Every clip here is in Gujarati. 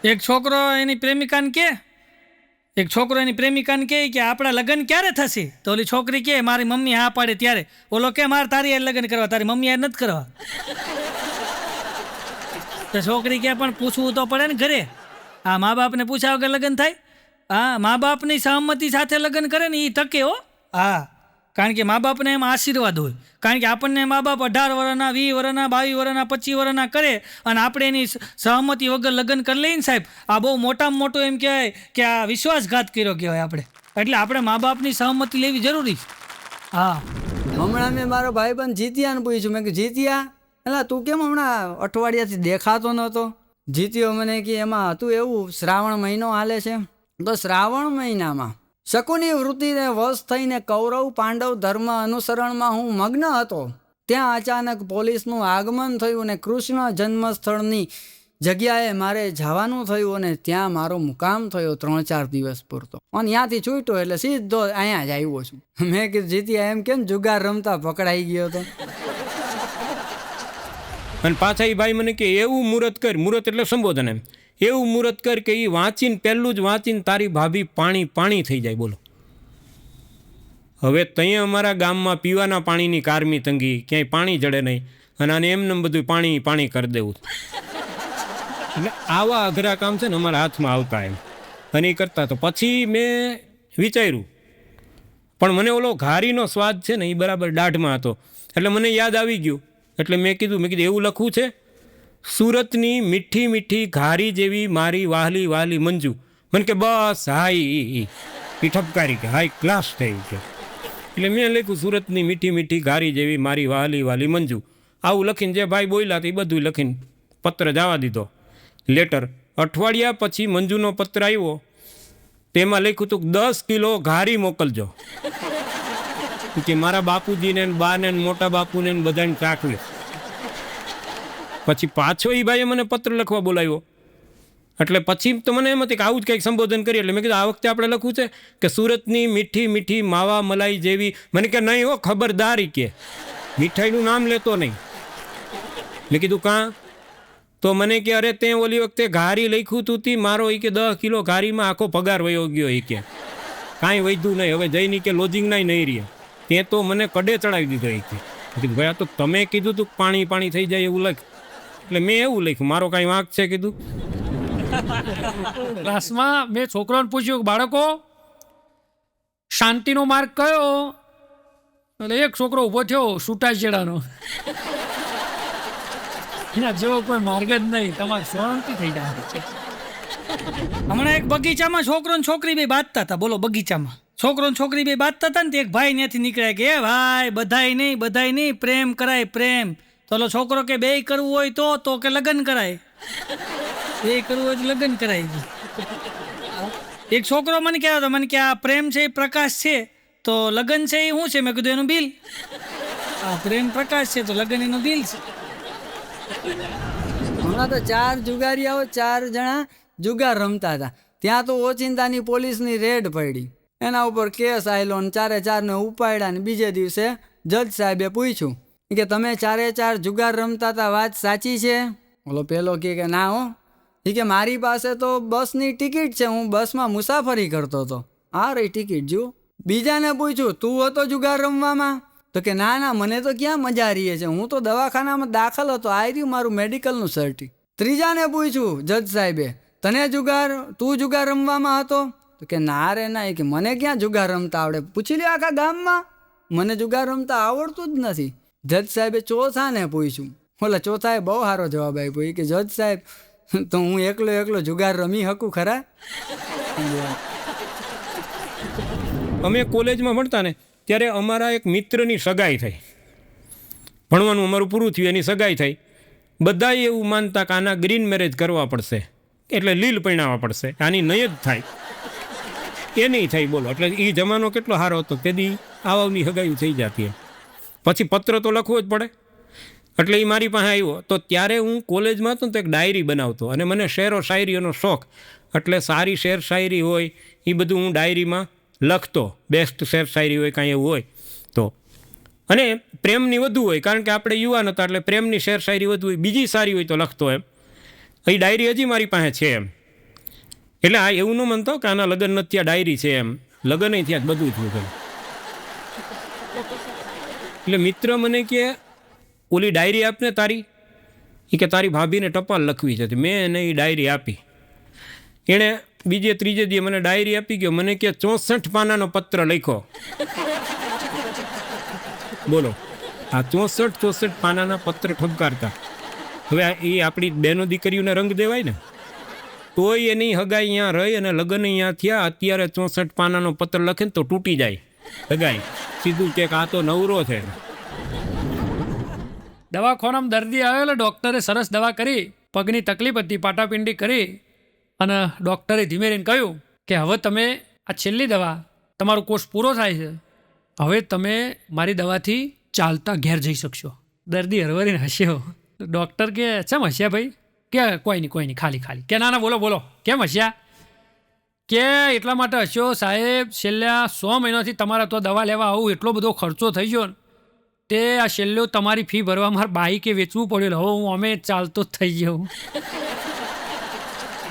એક છોકરો એની પ્રેમિકાને કે કે આપણા લગ્ન ક્યારે થશે? તો ઓલી છોકરી કે મારી મમ્મી હા પાડે ત્યારે. ઓલો કે મારે તારી યાર લગ્ન કરવા, તારી મમ્મી યાર નથી કરવા. તો છોકરી કે પણ પૂછવું તો પડે ને ઘરે. હા, મા બાપને પૂછ્યા વગર લગ્ન થાય? હા, મા બાપની સહમતિ સાથે લગ્ન કરે ને એ ટકે હો. હા, કારણ કે મા બાપને એમાં આશીર્વાદ હોય. કારણ કે આપણને મા બાપ 18 વર્ષના, 20 વર્ષના, 22 વર્ષના, 25 વર્ષના કરે અને આપણે એની સહમતિ વગર લગ્ન કરી લઈએ ને સાહેબ, આ બહુ મોટામાં મોટું એમ કહેવાય કે આ વિશ્વાસઘાત કર્યો કહેવાય આપણે. એટલે આપણે મા બાપની સહમતિ લેવી જરૂરી છે. હા, હમણાં મેં મારો ભાઈબંધ જીતિયાને પૂછ્યું. મેં કીધું જીતિયા, એટલે તું કેમ હમણાં અઠવાડિયાથી દેખાતો નહોતો? જીત્યો મને કે એમાં હતું એવું, શ્રાવણ મહિનો હાલે છે, તો શ્રાવણ મહિનામાં શકુની વૃત્તિને વશ થઈને કૌરવ પાંડવ ધર્મ અનુસરણમાં હું મગ્ન હતો. ત્યાં અચાનક પોલીસનું આગમન થયું અને કૃષ્ણ જન્મસ્થળની જગ્યાએ મારે જવાનું થયું અને ત્યાં મારો મુકામ થયો 3-4 દિવસ પૂરતો. અને ત્યાંથી છૂટ્યો એટલે સીધો અહીંયા જ આવ્યો છું. મેં કીધું જીત્યા એમ કેમ જુગાર રમતા પકડાઈ ગયો હતો? અને પાછા એ ભાઈ મને કે એવું મુહૂર્ત કર, મુહૂર્ત એટલે સંબોધન એમ, એવું મુહૂર્ત કર કે એ વાંચીને પહેલું જ વાંચીને તારી ભાભી પાણી થઈ જાય. બોલો, હવે ત્યાં અમારા ગામમાં પીવાના પાણીની કારમી તંગી, ક્યાંય પાણી જડે નહીં અને આને એમને બધું પાણી કરી દેવું. એટલે આવા અઘરા કામ છે ને અમારા હાથમાં આવતા એમ. અને એ કરતા તો પછી મેં વિચાર્યું, પણ મને ઓલો ઘારીનો સ્વાદ છે ને એ બરાબર દાઢમાં હતો. એટલે મને યાદ આવી ગયું. એટલે મેં કીધું એવું લખવું છે, સુરતની મીઠી મીઠી ઘારી જેવી મારી વાહલી વાહલી મંજુ. મને કે બસ હાઈ એ ઠપકારી કે હાઈ ક્લાસ થઈ છે. એટલે મેં લખ્યું સુરતની મીઠી મીઠી ઘારી જેવી મારી વાહલી વાહલી મંજુ. આવું લખીને જે ભાઈ બોલ્યા તો એ બધું લખીને પત્ર જવા દીધો, લેટર. અઠવાડિયા પછી મંજુનો પત્ર આવ્યો. તેમાં લખ્યું હતું 10 કિલો ઘારી મોકલજો, કે મારા બાપુજીને બાને મોટા બાપુને બધાને ચાખવે. પછી પાછો એ ભાઈએ મને પત્ર લખવા બોલાવ્યો. એટલે પછી તો મને એમ હતી કે આવું જ કંઈક સંબોધન કરીએ. એટલે મેં કીધું આ વખતે આપણે લખવું છે કે સુરતની મીઠી મીઠી માવા મલાઈ જેવી. મને કે નહીં હો, ખબરદારી કે મીઠાઈનું નામ લેતો નહીં. મેં કીધું કાં? તો મને કે અરે તે ઓલી વખતે ઘારી લખ્યું હતું તી મારો એ કે 10 કિલો ઘારીમાં આખો પગાર વયો ગયો. એ કે કાંઈ વધ્યું નહીં, હવે જઈને કે લોજિંગના નહીં રહે. તે તો મને કડે ચડાવી દીધો. એ કે કીધું ભાઈ આ તો તમે કીધું તું પાણી થઈ જાય એવું લખ. એટલે મેં એવું લખ્યું, મારો કાંઈ વાંક છે? કીધું. ક્લાસમાં મેં છોકરાને પૂછ્યું કે બાળકો શાંતિનો માર્ગ કયો? એટલે એક છોકરો ઊભો થયો છૂટાછેડાનો. એના જેવો કોઈ માર્ગ જ નહીં, તમારે શાંતિ થઈ જાય. હમણાં એક બગીચામાં છોકરો ને છોકરી બે બાંધતા હતા. બોલો, બગીચામાં છોકરો ને છોકરી બે બાંધતા હતા ને તે એક ભાઈ ત્યાંથી નીકળ્યા કે ભાઈ બધાય નહીં પ્રેમ કરાય પ્રેમ. તો ઓલો છોકરો કે બે કરવું હોય તો કે લગ્ન કરાય. બે કરવું હોય તો લગ્ન કરાય. એક છોકરો મને કહેતો હતો, મને કે આ પ્રેમ છે એ પ્રકાશ છે, તો લગ્ન છે એ શું છે? મેં કીધું એનું બિલ. આ પ્રેમ પ્રકાશ છે તો લગ્ન એનું બિલ છે. હમણાં તો 4 જુગારીયાઓ 4 જણા જુગાર રમતા હતા. ત્યાં તો ઓચિંતાની પોલીસની રેડ પડી. એના ઉપર કેસ આવેલો ને 4 ને ઉપાડ્યા. ને બીજે દિવસે જજ સાહેબે પૂછ્યું કે તમે 4 જુગાર રમતા હતા, વાત સાચી છે? ઓલો પેલો કે ના હો. એ કે મારી પાસે તો બસની ટિકિટ છે, હું બસમાં મુસાફરી કરતો હતો. આ રહી ટિકિટ જુઓ. બીજાને પૂછ્યું તું હતો જુગાર રમવામાં? તો કે ના મને તો ક્યાં મજા રહીએ છે, હું તો દવાખાનામાં દાખલ હતો, આ રહ્યું મારું મેડિકલનું સર્ટી. ત્રીજાને પૂછ્યું જજ સાહેબે તું જુગાર રમવામાં હતો? તો કે ના રે ના, એ કે મને ક્યાં જુગાર રમતા આવડે, પૂછી લ્યો આખા ગામમાં, મને જુગાર રમતા આવડતું જ નથી. જજ સાહેબે ચોથાને પૂછ્યું. ઓલા ચોથાએ બહુ સારો જવાબ આપ્યો. કે જજ સાહેબ તો હું એકલો જુગાર રમી શકું ખરા? અમે કોલેજમાં ભણતા ને ત્યારે અમારા એક મિત્રની સગાઈ થઈ. ભણવાનું અમારું પૂરું થયું, એની સગાઈ થઈ. બધાએ એવું માનતા કે આના ગ્રીન મેરેજ કરવા પડશે, એટલે લીલ પરણાવવા પડશે, આની નહીં જ થાય. એ નહીં થાય. બોલો, એટલે એ જમાનો કેટલો સારો હતો. તેથી આવાની સગાઈ થઈ જતી. પછી પત્ર તો લખવો જ પડે. એટલે એ મારી પાસે આવ્યો. તો ત્યારે હું કોલેજમાં હતો તો એક ડાયરી બનાવતો અને મને શેરો શાયરીઓનો શોખ. એટલે સારી શેર શાયરી હોય એ બધું હું ડાયરીમાં લખતો. બેસ્ટ શેર શાયરી હોય કાંઈ એવું હોય તો. અને પ્રેમની વધુ હોય, કારણ કે આપણે યુવાન હતા એટલે પ્રેમની શેર શાયરી વધુ હોય. બીજી સારી હોય તો લખતો એમ. એ ડાયરી હજી મારી પાસે છે એમ. એટલે આ એવું ન માનતો કે આના લગ્ન નથી થયા, ડાયરી છે એમ. લગ્ન થયા, બધું થયું ભાઈ. એટલે મિત્ર મને કે ઓલી ડાયરી આપને તારી, એ કે તારી ભાભીને ટપાલ લખવી છે. મેં એને એ ડાયરી આપી. એણે બીજે ત્રીજે દી મને ડાયરી આપી ગયો. મને કે 64 પાનાનો પત્ર લખ્યો. બોલો, આ 64 પાનાના પત્ર ઠપકારતા. હવે એ આપણી બહેનો દીકરીઓને રંગ દેવાય ને, તોય એની હગાઈ અહીંયા રહી અને લગ્ન અહીંયા થયા. અત્યારે 64 પાનાનો પત્ર લખે ને તો તૂટી જાય હગાઈ. સીધું કે આ તો નવરો છે. દવાખાનામાં દર્દી આવેલો, ડૉક્ટરે સરસ દવા કરી, પગની તકલીફ હતી, પાટાપિંડી કરી, અને ડૉક્ટરે ધીમે રહીને કહ્યું કે હવે તમે આ છેલ્લી દવા, તમારો કોર્સ પૂરો થાય છે, હવે તમે મારી દવાથી ચાલતા ઘેર જઈ શકશો. દર્દી હરવરીને હસ્યો. ડૉક્ટર કે કેમ હસ્યા ભાઈ? કે કોઈ નહીં ખાલી. કે ના બોલો બોલો, કેમ હસ્યા? કે એટલા માટે હસ્યો સાહેબ, છેલ્લા 100 મહિનાથી તમારા તો દવા લેવા આવું, એટલો બધો ખર્ચો થઈ ગયો ને, તે આ છેલ્લો તમારી ફી ભરવા મારે બાઈકે વેચવું પડ્યું, હવે હું અમે ચાલતો જ થઈ ગયો.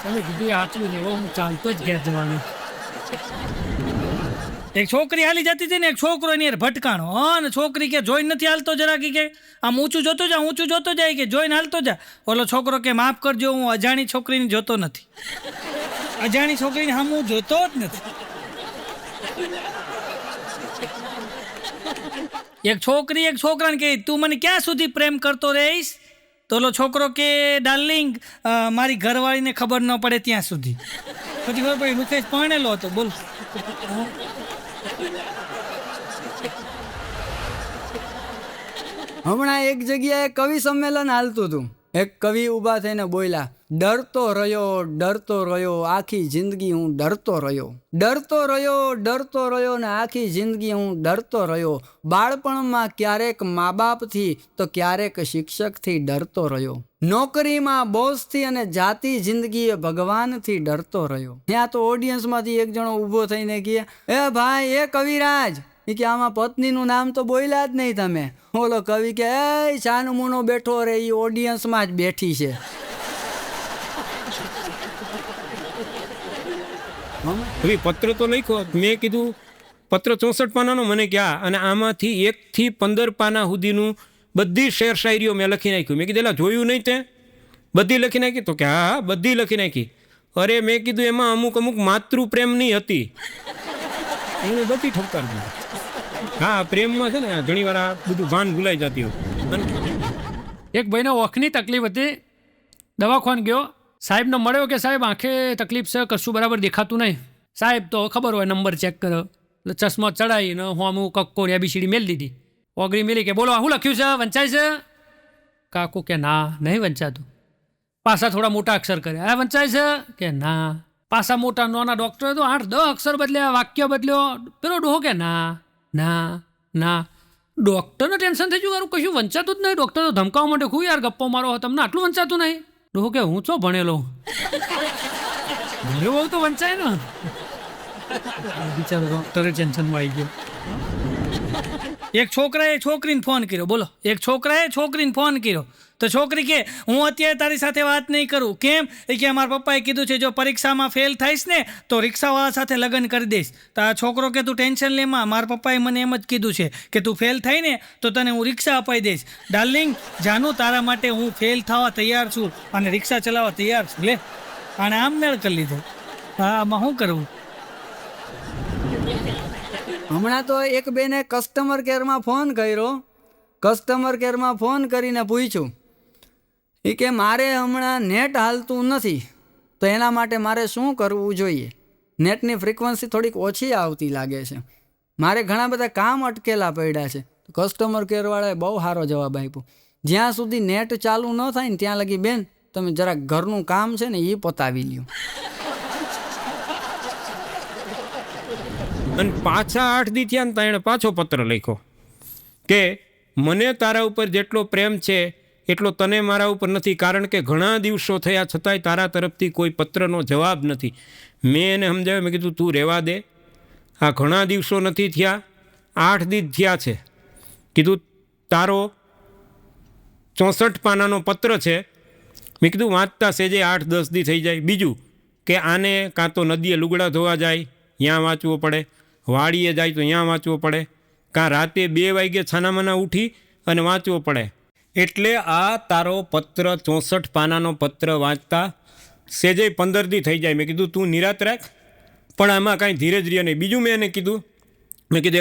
તમે કીધું આટલું ને, હવે હું ચાલતો જ ઘેર જવાનું. એક છોકરી હાલી જતી હતી ને, એક છોકરો એની હારે ભટકાણો. અને છોકરી કે જોઈને નથી હાલતો જરા, કે આમ ઊંચું જોતો જાય કે જોઈને હાલતો જા. ઓલો છોકરો કે માફ કરજો, હું અજાણી છોકરીને જોતો નથી. અજાણી છોકરીને હા હું જોતો જ નથી. એક છોકરી એક છોકરાને કે તું મને ક્યાં સુધી પ્રેમ કરતો રહીશ? તો ઓલો છોકરો કે ડાર્લિંગ મારી ઘરવાળીને ખબર ન પડે ત્યાં સુધી. પછી ખબર પડી મુકેશ પરણેલો હતો. બોલ. હમણાં એક જગ્યાએ કવિ સંમેલન હાલતું હતું. એક કવિ ઊભા થઈને બોલ્યા, ડરતો રહ્યો આખી જિંદગી હું ડરતો રહ્યો ને આખી જિંદગી હું ડરતો રહ્યો. બાળપણમાં ક્યારેક મા બાપથી તો ક્યારેક શિક્ષકથી ડરતો રહ્યો. નોકરીમાં બોસથી અને જાતિ જિંદગીએ ભગવાનથી ડરતો રહ્યો. ત્યાં તો ઓડિયન્સમાંથી એક જણો ઊભો થઈને કહે, એ ભાઈ, એ કવિરાજ, એ કે આમાં પત્નીનું નામ તો બોલ્યા જ નહીં તમે. ઓલો કવિ કે એ છાનમૂનો બેઠો રે, એ ઓડિયન્સમાં જ બેઠી છે. હવે પત્ર તો લખ્યો. મેં કીધું પત્ર 64 પાનાનો. મને ક્યાં, અને આમાંથી 1 થી 15 પાના સુધીનું બધી શેર શાયરીઓ મેં લખી નાખ્યું. મેં કીધું એલા જોયું નહીં તે? બધી લખી નાખી? તો કે હા બધી લખી નાખી. અરે મેં કીધું એમાં અમુક માતૃ પ્રેમની હતી. એને બધી ઠપકાર દીધી. હા, પ્રેમમાં છે ને ઘણી વાર આ બધું ભાન ભૂલાઈ જતી હોય. એક ભાઈને ઓખની તકલીફ હતી, દવાખાને ગયો, સાહેબને મળ્યો કે સાહેબ આંખે તકલીફ છે, કશું બરાબર દેખાતું નહીં. સાહેબ તો ખબર હોય, નંબર ચેક કર્યો, એટલે ચશ્મો ચડાવીને હું અમુક કક્કોર ABCD મેલી દીધી. ઓગળી મેલી કે બોલો શું લખ્યું છે, વંચાય છે? કાકુ કે ના, નહીં વંચાતું. પાછા થોડા મોટા અક્ષર કર્યા, આ વંચાય છે? કે ના. પાછા મોટા નાના ડૉક્ટરે તો 8-10 અક્ષર બદલ્યા, વાક્ય બદલ્યો. પેલો ડોહો કે ના. ડૉક્ટરને ટેન્શન થઈ ગયું, કશું વંચાતું જ નહીં. ડૉક્ટર તો ધમકાવવા માટે ખૂબ યાર ગપ્પો મારો, તમને આટલું વંચાતું નહીં? ડોહો કે હું છો ભણેલો, ભણ્યો હોઉં તો વંચાય ને. બિચારો ડૉક્ટરે ટેન્શનમાં આવી ગયો. એક છોકરાએ છોકરીને ફોન કર્યો. બોલો, એક છોકરાએ છોકરીને ફોન કર્યો તો છોકરી કે હું અત્યારે તારી સાથે વાત નહીં કરું. કેમ? એ કે મારા પપ્પાએ કીધું છે જો પરીક્ષામાં ફેલ થાઈશ ને તો રિક્ષાવાળા સાથે લગ્ન કરી દઈશ. તો આ છોકરો કે તું ટેન્શન લેમાં, મારા પપ્પાએ મને એમ જ કીધું છે કે તું ફેલ થાય ને તો તને હું રિક્ષા અપાઈ દઈશ. ડાર્લિંગ જાનું, તારા માટે હું ફેલ થવા તૈયાર છું અને રિક્ષા ચલાવવા તૈયાર છું. લે, આને આમ મેળ કરી લીધો. હા, આમાં શું કરવું? હમણાં તો એક બેને કસ્ટમર કેરમાં ફોન કર્યો. કસ્ટમર કેરમાં ફોન કરીને પૂછ્યું, એ કે મારે હમણાં નેટ હાલતું નથી, તો એના માટે મારે શું કરવું જોઈએ? નેટની ફ્રીક્વન્સી થોડીક ઓછી આવતી લાગે છે, મારે ઘણા બધા કામ અટકેલા પડ્યા છે. કસ્ટમર કેરવાળાએ બહુ સારો જવાબ આપ્યો, જ્યાં સુધી નેટ ચાલુ ન થાય ને ત્યાં લગી બેન તમે જરાક ઘરનું કામ છે ને એ પતાવી લ્યો. અને પાછા 8 દી થયા ને એણે પાછો પત્ર લખ્યો કે મને તારા ઉપર જેટલો પ્રેમ છે એટલો તને મારા ઉપર નથી, કારણ કે ઘણા દિવસો થયા છતાંય તારા તરફથી કોઈ પત્રનો જવાબ નથી. મેં એને સમજાવ્યું, મેં કીધું તું રહેવા દે, આ ઘણા દિવસો નથી થયા, 8 દી થયા છે. કીધું તારો 64 પાનાનો પત્ર છે. મેં કીધું વાંચતા સેજે 8-10 દી થઈ જાય. બીજું કે આને કાં તો નદીએ લુગડા ધોવા જાય ત્યાં વાંચવો પડે, વાડીએ જાય તો ત્યાં વાંચવો પડે, કાં રાતે 2 વાગે છાનામાના ઉઠી અને વાંચવો પડે. એટલે આ તારો પત્ર 64 પાનાનો પત્ર વાંચતા સેજે 15 દી થઈ જાય. મેં કીધું તું નિરાત રાખ, પણ આમાં કાંઈ ધીરજ રહે નહીં. બીજું મેં એને કીધું,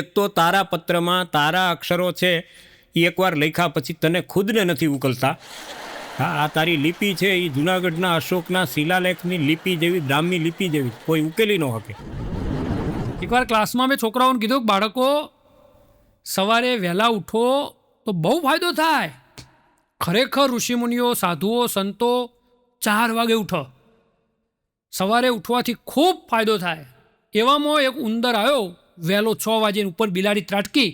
એક તો તારા પત્રમાં તારા અક્ષરો છે એ એકવાર લખ્યા પછી તને ખુદને નથી ઉકલતા. હા, આ તારી લિપિ છે એ જૂનાગઢના અશોકના શિલાલેખની લિપિ જેવી, બ્રાહ્મી લિપિ જેવી, કોઈ ઉકેલી ન શકે. એકવાર ક્લાસમાં મેં છોકરાઓને કીધું કે બાળકો સવારે વહેલા ઉઠો તો બહુ ફાયદો થાય. ખરેખર ઋષિમુનિઓ, સાધુઓ, સંતો 4 વાગે ઉઠો. સવારે ઉઠવાથી ખૂબ ફાયદો થાય. એવામાં એક ઉંદર આવ્યો વહેલો 6 વાગે ઉપર બિલાડી ત્રાટકી.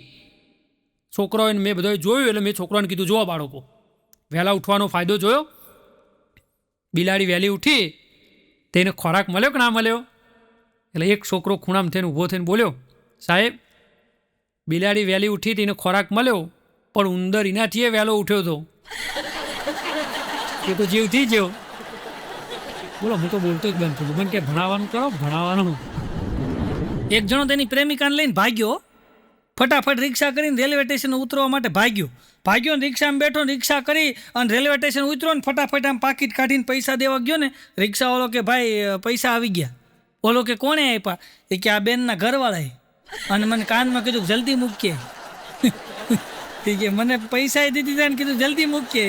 છોકરાઓને મેં બધાએ જોયું એટલે મેં છોકરાઓને કીધું જુઓ બાળકો, વહેલા ઉઠવાનો ફાયદો જોયો. બિલાડી વહેલી ઉઠી તેને ખોરાક મળ્યો કે ના મળ્યો? એટલે એક છોકરો ખૂણામાં થઈને ઊભો થઈને બોલ્યો, સાહેબ બિલાડી વહેલી ઉઠી તેને ખોરાક મળ્યો, પણ ઉંદર એનાથી વહેલો ઉઠ્યો હતો. એ તો જીવથી જેવ. બોલો, હું તો બોલતો જ બંધ થયું. મને કે ભણાવવાનું કરો, ભણાવવાનું. એક જણો તેની પ્રેમિકાને લઈને ભાગ્યો. ફટાફટ રિક્ષા કરીને રેલવે સ્ટેશન ઉતરવા માટે ભાગ્યો ને રિક્ષામાં બેઠો ને રિક્ષા કરી અને રેલવે સ્ટેશન ઉતર્યો ને ફટાફટ આમ પાકીટ કાઢીને પૈસા દેવા ગયો ને રિક્ષાવાળો કે ભાઈ પૈસા આવી ગયા. ઓલો કે કોણે આપ્યા? એ કે આ બેનના ઘરવાળાએ. અને મને કાનમાં કીધું જલ્દી મૂકીએ. એ કે મને પૈસા દીધી હતા ને કીધું જલ્દી મૂકીએ.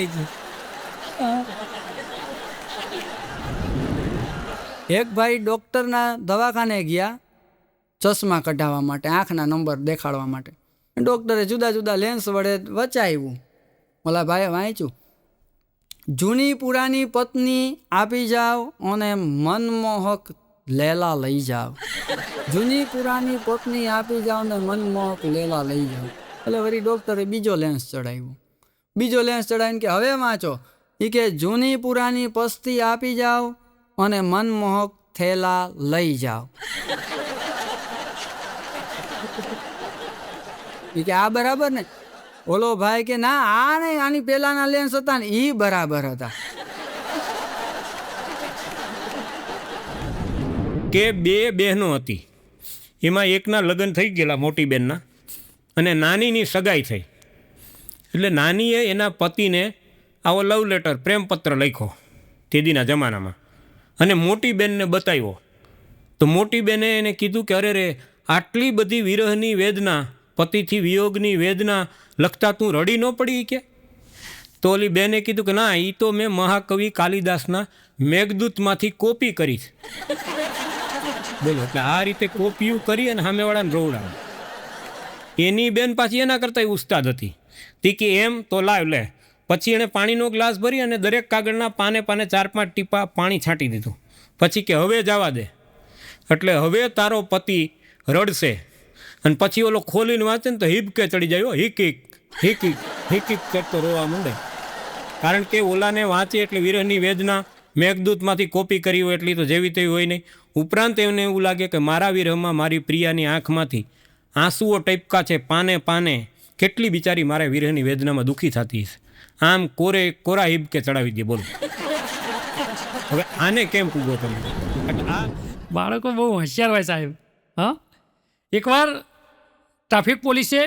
એક ભાઈ ડૉક્ટરના દવાખાને ગયા ચશ્મા કઢાવવા માટે, આંખના નંબર દેખાડવા માટે. ડૉક્ટરે જુદા જુદા લેન્સ વડે વચાવ્યું. ઓલા ભાઈએ વાંચ્યું, જૂની પુરાની પત્ની આપી જાઓ અને મનમોહક લેલા લઈ જાઓ. જૂની પુરાની પત્ની આપી જાઓ ને મનમોહક લેલા લઈ જાઓ. એટલે વળી ડૉક્ટરે બીજો લેન્સ ચડાવીને કે હવે વાંચો. એ કે જૂની પુરાની પસ્તી આપી જાઓ અને મનમોહક થેલા લઈ જાઓ. એ કે આ બરાબર ને? ઓલો ભાઈ કે ના, આ નહીં, આની પહેલાના લેન્સ હતા ને એ બરાબર હતા. કે 2 બહેનો હતી, એમાં એકના લગ્ન થઈ ગયેલા, મોટી બહેનના, અને નાનીની સગાઈ થઈ. એટલે નાનીએ એના પતિને આવો લવ લેટર, પ્રેમપત્ર લખ્યો તેદીના જમાનામાં, અને મોટી બહેનને બતાવ્યો. તો મોટી બહેને એને કીધું કે અરે રે, આટલી બધી વિરહની વેદના, પતિથી વિયોગની વેદના લખતા તું રડી ન પડી કે? તો ઓલી બેને કીધું કે ના, એ તો મેં મહાકવિ કાલિદાસના મેઘદૂતમાંથી કોપી કરી છે. બોલો, એટલે આ રીતે કોપીયું કરી અને સામેવાળાને રોવડાવે. એની બેન પાછી એના કરતાં ઉસ્તાદ હતી. તી કે એમ તો લાવ લે. પછી એણે પાણીનો ગ્લાસ ભરી અને દરેક કાગળના પાને 4-5 ટીપા પાણી છાંટી દીધું. પછી કે હવે જવા દે, એટલે હવે તારો પતિ રડશે. અને પછી ઓલો ખોલીને વાંચે ને તો હિબકે ચડી જાય, હિક કરતો રોવા માંડે. કારણ કે ઓલાને વાંચે એટલે વિરહની વેદના મેઘદૂતમાંથી કોપી કરી હોય એટલી તો જેવી તેવી હોય નહીં. ઉપરાંત એમને એવું લાગે કે મારા વિરહમાં મારી પ્રિયાની આંખમાંથી આંસુઓ ટપકા છે પાને પાને, કેટલી બિચારી મારા વિરહની વેદનામાં દુઃખી થતી છે. આમ કોરા હિબકે ચડાવી દે. બોલો, હવે આને કેમ પૂગો તમે? આ બાળકો બહુ હોશિયાર હોય સાહેબ. હા, એકવાર ટ્રાફિક પોલીસે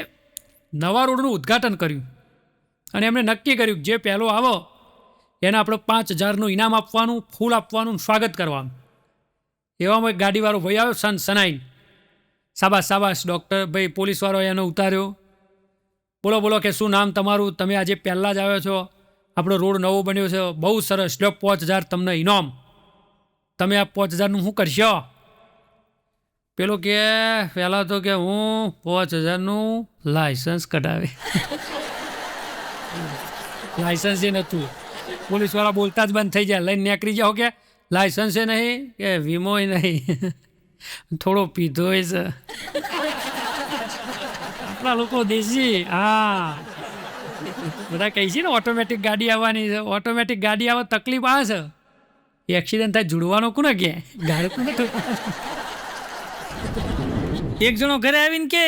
નવા રોડનું ઉદ્ઘાટન કર્યું અને એમણે નક્કી કર્યું કે જે પહેલો આવો એને આપણે 5,000નું ઇનામ આપવાનું, ફૂલ આપવાનું, સ્વાગત કરવાનું. એવામાં એક ગાડીવાળો ભાઈ આવ્યો સનાઈ, શાબાશ ડૉક્ટર ભાઈ. પોલીસવાળો એનો ઉતાર્યો. બોલો કે શું નામ તમારું? તમે આજે પહેલાં જ આવ્યો છો, આપણો રોડ નવો બન્યો છે, બહુ સરસ, લો 5,000 તમને ઇનામ. તમે આ 5,000નું શું કરશો? પેલો કે પહેલાં તો કે હું 5,000નું લાયસન્સ કઢાવે. લાયસન્સ એ નહોતું. પોલીસવાળા બોલતા જ બંધ થઈ જાય, લઈને નીકળી જાઓ કે લાયસન્સ એ નહીં, કે વીમો નહીં, થોડો પીધો છે. આપણા લોકો દેશી. હા, બધા કહે છે ને ઓટોમેટિક ગાડી આવવાની છે. ઓટોમેટિક ગાડી આવે તકલીફ આવે છે. એક્સિડન્ટ થાય જુડવાનો કોને કે ગાડી કોને? એક જણો ઘરે આવીને કે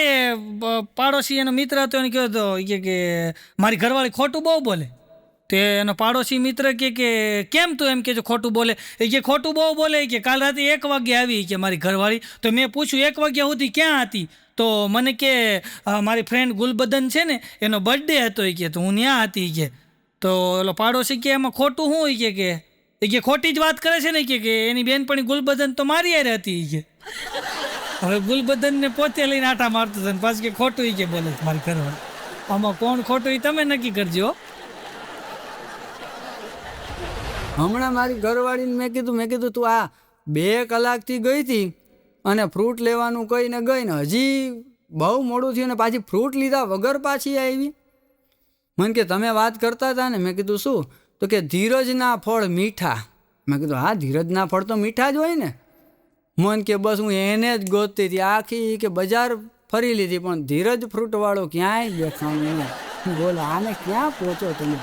પાડોશી એનો મિત્ર હતો એને કહ્યો હતો કે મારી ઘરવાળી ખોટું બહુ બોલે. તે એનો પાડોશી મિત્ર કે કેમ તું એમ કે ખોટું બોલે? એ કે ખોટું બહુ બોલે કે કાલ રાતે 1 વાગે આવી કે મારી ઘરવાળી. તો મેં પૂછ્યું 1 વાગ્યા સુધી ક્યાં હતી? તો મને કે મારી ફ્રેન્ડ ગુલબદન છે ને એનો બર્થડે હતો એ કે, તો હું ત્યાં હતી કે. તો ઓલો પાડોશી કે એમાં ખોટું શું હોય કે એ કે ખોટી જ વાત કરે છે ને કે એની બેનપણી ગુલબદન તો મારી હારે હતી કે. હવે ગુલબદનને પોતે લઈને આટા મારતો હતો ને પાછું કે ખોટું કે બોલે મારી ઘરવાળી. આમાં કોણ ખોટું એ તમે નક્કી કરજો. હમણાં મારી ઘરવાળીને મેં કીધું તું આ 2 કલાકથી ગઈ હતી અને ફ્રૂટ લેવાનું કહીને ગઈ ને હજી બહુ મોડું થયું ને પાછી ફ્રૂટ લીધા વગર પાછી આવી. મને કે તમે વાત કરતા હતા ને. મેં કીધું શું? તો કે ધીરજના ફળ મીઠા. મેં કીધું હા ધીરજના ફળ તો મીઠા જ હોય ને. મન કે બસ હું એને જ ગોતતી હતી, આખી કે બજાર ફરી લીધી પણ ધીરજ ફ્રૂટવાળો ક્યાંય દેખાણું. બોલો આને ક્યાં પહોંચો તમે?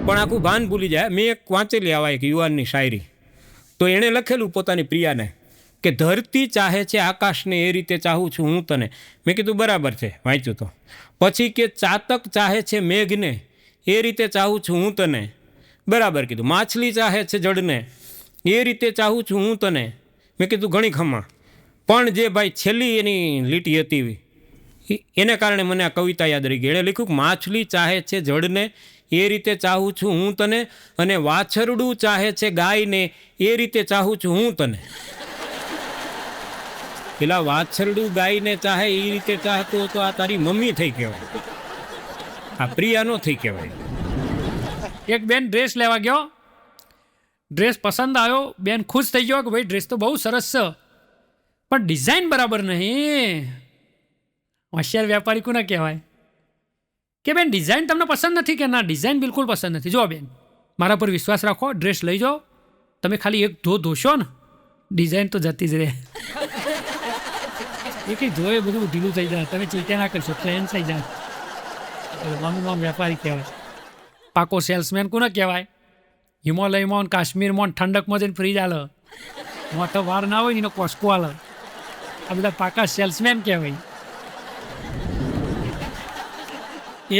પણ આખું ભાન ભૂલી જાય. મેં એક વાંચેલી આવા એક યુવાનની શાયરી. તો એણે લખેલું પોતાની પ્રિયાને કે ધરતી ચાહે છે આકાશને એ રીતે ચાહું છું હું તને. મેં કીધું બરાબર છે, વાંચ્યું તો. પછી કે ચાતક ચાહે છે મેઘને એ રીતે ચાહું છું હું તને. બરાબર કીધું. માછલી ચાહે છે જળને એ રીતે ચાહું છું હું તને. મેં કીધું ઘણી ખમા. પણ જે ભાઈ છેલ્લી એની લીટી હતી એને કારણે મને આ કવિતા યાદ રહી ગઈ. એણે લખ્યું કે માછલી ચાહે છે જળને એ રીતે ચાહું છું હું તને, અને વાછરડું ચાહે છે ગાયને એ રીતે ચાહું છું હું તને. પેલા વાછરડું ગાયને ચાહે એ રીતે ચાહતો તો આ તારી મમ્મી થઈ કહેવાય, આ પ્રિયા નો થઈ કહેવાય. એક બેન ડ્રેસ લેવા ગયો, ડ્રેસ પસંદ આવ્યો, બેન ખુશ થઈ ગયો કે ભાઈ ડ્રેસ તો બહુ સરસ છે પણ ડિઝાઇન બરાબર નહીં. હોશિયાર વેપારી કોને કહેવાય કે બેન ડિઝાઇન તમને પસંદ નથી? કે ના ડિઝાઇન બિલકુલ પસંદ નથી. જો બેન મારા પર વિશ્વાસ રાખો, ડ્રેસ લઈ જાઓ, તમે ખાલી એક ધોશો ને ડિઝાઇન તો જતી જ રહે. એ કંઈ ધોએ બધું ઢીલું થઈ જાય, તમે ચિંતા ના કરશો, ટ્રેન થઈ જાય. મમ્મી વેપારી કહેવાય. પાકો સેલ્સમેન કોને કહેવાય? હિમાલયમાં કાશ્મીરમાં ઠંડકમાં જઈને ફ્રીજ આલે, મોટો વાર ના હોય ને એનો કોસ્કો આલે. આ બધા પાકા સેલ્સમેન કહેવાય.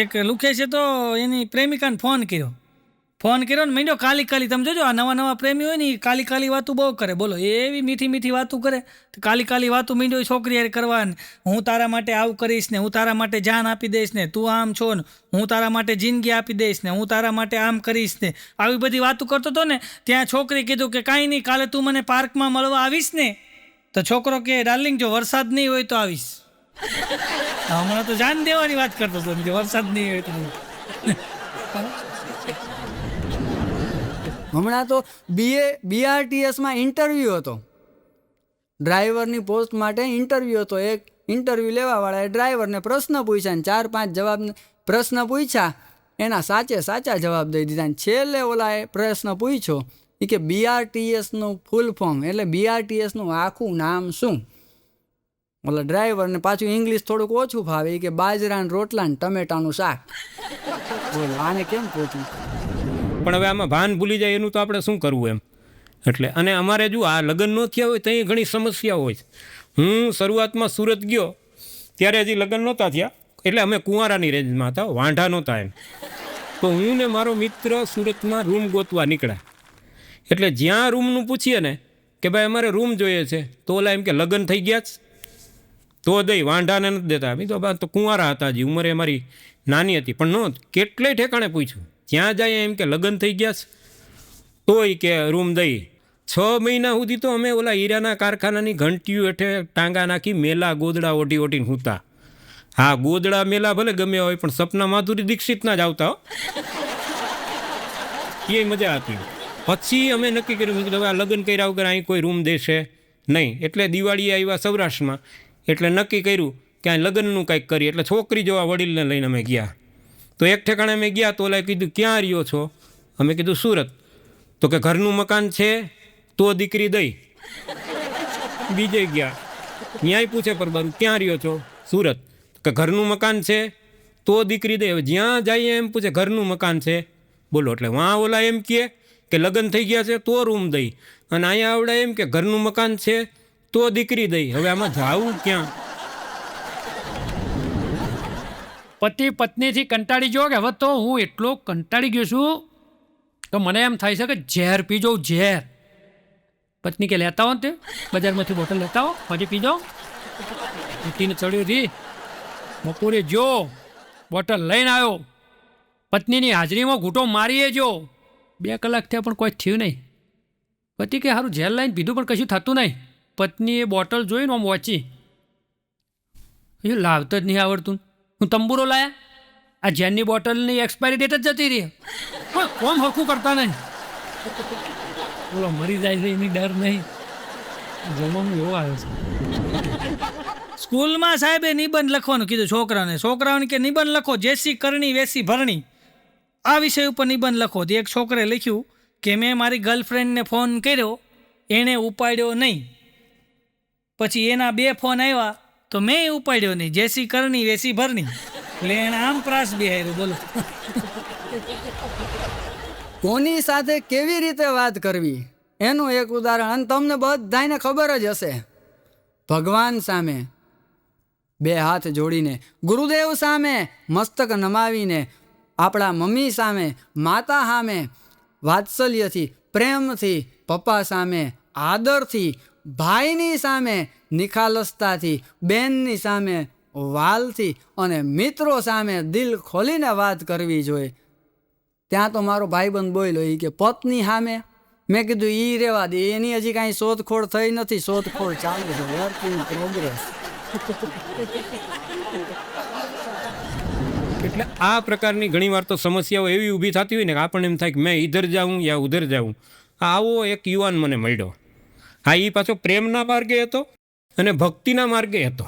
એક લુખે છે તો એની પ્રેમિકાને ફોન કર્યો ને માંડ્યો કાલી તમે જોજો આ નવા પ્રેમી હોય ને એ કાલી વાતું બહુ કરે. બોલો એવી મીઠી વાતું કરે. કાલી વાતું માંડ્યો છોકરી યાર કરવાની. હું તારા માટે આવું કરીશ ને, હું તારા માટે જાન આપી દઈશ ને, તું આમ છો ને, હું તારા માટે જિંદગી આપી દઈશ ને, હું તારા માટે આમ કરીશ ને, આવી બધી વાતું કરતો હતો ને. ત્યાં છોકરી કીધું કે કાંઈ નહીં, કાલે તું મને પાર્કમાં મળવા આવીશ ને? તો છોકરો કે ડાર્લિંગ જો વરસાદ નહીં હોય તો આવીશ. હમણાં તો જાન દેવાની વાત કરતો હતો કે વરસાદ નહીં હોય તો. હમણાં તો BRTSમાં ઇન્ટરવ્યૂ હતો, ડ્રાઈવરની પોસ્ટ માટે ઇન્ટરવ્યૂ હતો. એક ઇન્ટરવ્યૂ લેવાવાળાએ ડ્રાઈવરને પ્રશ્ન પૂછ્યા ને 4-5 જવાબ પ્રશ્ન પૂછ્યા, એના સાચા જવાબ દઈ દીધા. છેલ્લે ઓલાએ પ્રશ્ન પૂછ્યો એ કે BRTSનું ફૂલ ફોર્મ એટલે BRTSનું આખું નામ શું? ઓલા ડ્રાઈવરને પાછું ઇંગ્લિશ થોડુંક ઓછું ફાવે કે બાજરાના રોટલા ને ટમેટાનું શાક. બોલો આને કેમ પહોંચ્યું? પણ હવે આમાં ભાન ભૂલી જાય એનું તો આપણે શું કરવું એમ. એટલે અને અમારે જો આ લગ્ન ન થયા હોય ત્યાં ઘણી સમસ્યાઓ હોય. હું શરૂઆતમાં સુરત ગયો ત્યારે હજી લગ્ન નહોતા થયા, એટલે અમે કુંવારાની રેન્જમાં હતા, વાંઢા નહોતા એમ. તો હું ને મારો મિત્ર સુરતમાં રૂમ ગોતવા નીકળ્યા. એટલે જ્યાં રૂમનું પૂછીએ ને કે ભાઈ અમારે રૂમ જોઈએ છે, તો ઓલા એમ કે લગ્ન થઈ ગયા જ તો દઈ, વાંઢાને નથી દેતા. તો તો કુંવારા હતા, હજી ઉંમરે અમારી નાની હતી, પણ ન કેટલાય ઠેકાણે પૂછ્યું. જ્યાં જાય એમ કે લગ્ન થઈ ગયા છે તોય કે રૂમ દઈ. 6 મહિના સુધી તો અમે ઓલા હીરાના કારખાનાની ઘંટીઓ હેઠે ટાંગા નાખી મેલા ગોદડા ઓઢીને સૂતા. હા, ગોદડા મેલા ભલે ગમ્યા હોય પણ સપના માધુરી દીક્ષિતના જ આવતા. એ મજા હતી. પછી અમે નક્કી કર્યું કે હવે આ લગ્ન કર્યા વગર અહીં કોઈ રૂમ દેશે નહીં. એટલે દિવાળીએ આવ્યા સૌરાષ્ટ્રમાં, એટલે નક્કી કર્યું કે અહીં લગ્નનું કંઈક કરીએ. એટલે છોકરી જોવા વડીલને લઈને અમે ગયા. તો એક ઠેકાણે અમે ગયા તો ઓલાએ કીધું ક્યાં રહ્યો છો? અમે કીધું સુરત. તો કે ઘરનું મકાન છે તો દીકરી દઈ. બીજે ગયા ન્યાય પૂછે પરબારું ક્યાં રહ્યો છો? સુરત. કે ઘરનું મકાન છે તો દીકરી દઈ. હવે જ્યાં જઈએ એમ પૂછે ઘરનું મકાન છે. બોલો એટલે વાં ઓલા એમ કહે કે લગ્ન થઈ ગયા છે તો રૂમ દઈ, અને અહીંયા આવડે એમ કે ઘરનું મકાન છે તો દીકરી દઈ. હવે આમાં જાવું ક્યાં? પતિ પત્નીથી કંટાળી ગયો કે હવે તો હું એટલો કંટાળી ગયો છું તો મને એમ થાય છે કે ઝેર પી જાઉં, ઝેર. પત્ની કે લેતા હો ને તે બજારમાંથી બોટલ લેતા હો, પછી પી જાઓ. પીને ચડ્યો રી બપોરે જો બોટલ લઈને આવ્યો, પત્નીની હાજરીમાં ઘૂંટો મારીએ જો. 2 કલાક થયા પણ કોઈ થયું નહીં. પતિ કે સારું ઝેર લાઈને પીધું પણ કશું થતું નહીં. પત્નીએ બોટલ જોઈને આમ વાંચી, એ લાવતા જ નહીં આવડતું. હું તંબુરો લાયા, આ ઝેરની બોટલની એક્સપાયરી ડેટ જ જતી રહી. કોમ હરખું કરતા નહીં. બોલો મરી જાય છે એની ડર નહીં. જમવાનું એવો આવ્યો છે. સ્કૂલમાં સાહેબે નિબંધ લખવાનું કીધું છોકરાઓને કે નિબંધ લખો, જેસી કરણી વેસી ભરણી, આ વિષય ઉપર નિબંધ લખો. તો એક છોકરે લખ્યું કે મેં મારી ગર્લફ્રેન્ડને ફોન કર્યો, એણે ઉપાડ્યો નહીં. પછી એના 2 ફોન આવ્યા તો મેં ઉપાડ્યો નહીં, જેસી કરણી વેસી ભરણી. એટલે એણે આમ પ્રાસ બિહાર્યું. બોલો કોની સાથે કેવી રીતે વાત કરવી એનું એક ઉદાહરણ, અને તમને બધાને ખબર જ હશે. ભગવાન સામે 2 હાથ જોડીને, ગુરુદેવ સામે મસ્તક નમાવીને, આપણા મમ્મી સામે, માતા સામે વાત્સલ્યથી, પ્રેમથી, પપ્પા સામે આદરથી, ભાઈની સામે નિખાલસતાથી, બેનની સામે વાલથી, અને મિત્રો સામે દિલ ખોલીને વાત કરવી જોઈએ. ત્યાં તો મારો ભાઈબંધ બોલ્યો એ કે પત્ની સામે. મેં કીધું ઈ રેવા દે, એની હજી કાંઈ શોધખોળ થઈ નથી, શોધખોળ ચાલુ છે, વર્ક ઇન પ્રોગ્રેસ. એટલે આ પ્રકારની ઘણીવાર તો સમસ્યાઓ એવી ઊભી થતી હોય ને કે આપણને એમ થાય કે મેં ઇધર જાઉં યા ઉધર જાઉં. આવો એક યુવાન મને મળ્યો. હા, એ પાછો પ્રેમના માર્ગે હતો અને ભક્તિના માર્ગે હતો.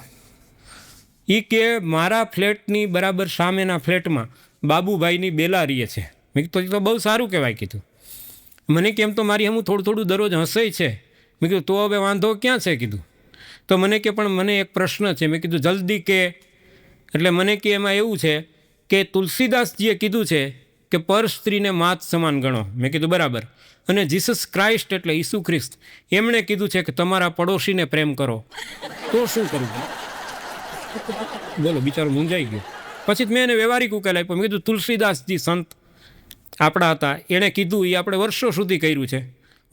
એ કે મારા ફ્લેટની બરાબર સામેના ફ્લેટમાં બાબુભાઈની બેલા રહીએ છે. મેં કીધું તો બહુ સારું કહેવાય કીધું. મને કેમ તો મારી હમું થોડું દરરોજ હસે છે. મેં કીધું તો હવે વાંધો ક્યાં છે કીધું. તો મને કે પણ મને એક પ્રશ્ન છે. મેં કીધું જલ્દી કે. એટલે મને કે એમાં એવું છે કે તુલસીદાસજીએ કીધું છે કે પર સ્ત્રીને માત સમાન ગણો. મેં કીધું બરાબર. અને જીસસ ક્રાઇસ્ટ એટલે ઈસુ ખ્રિસ્ત એમણે કીધું છે કે તમારા પડોશીને પ્રેમ કરો. તો શું કરવું? બોલો, બિચારો મૂંઝાઈ ગયો. પછી મેં એને વ્યવહારિક ઉકેલ આપ્યો. મેં કીધું તુલસીદાસજી સંત આપણા હતા, એણે કીધું એ આપણે વર્ષો સુધી કર્યું છે.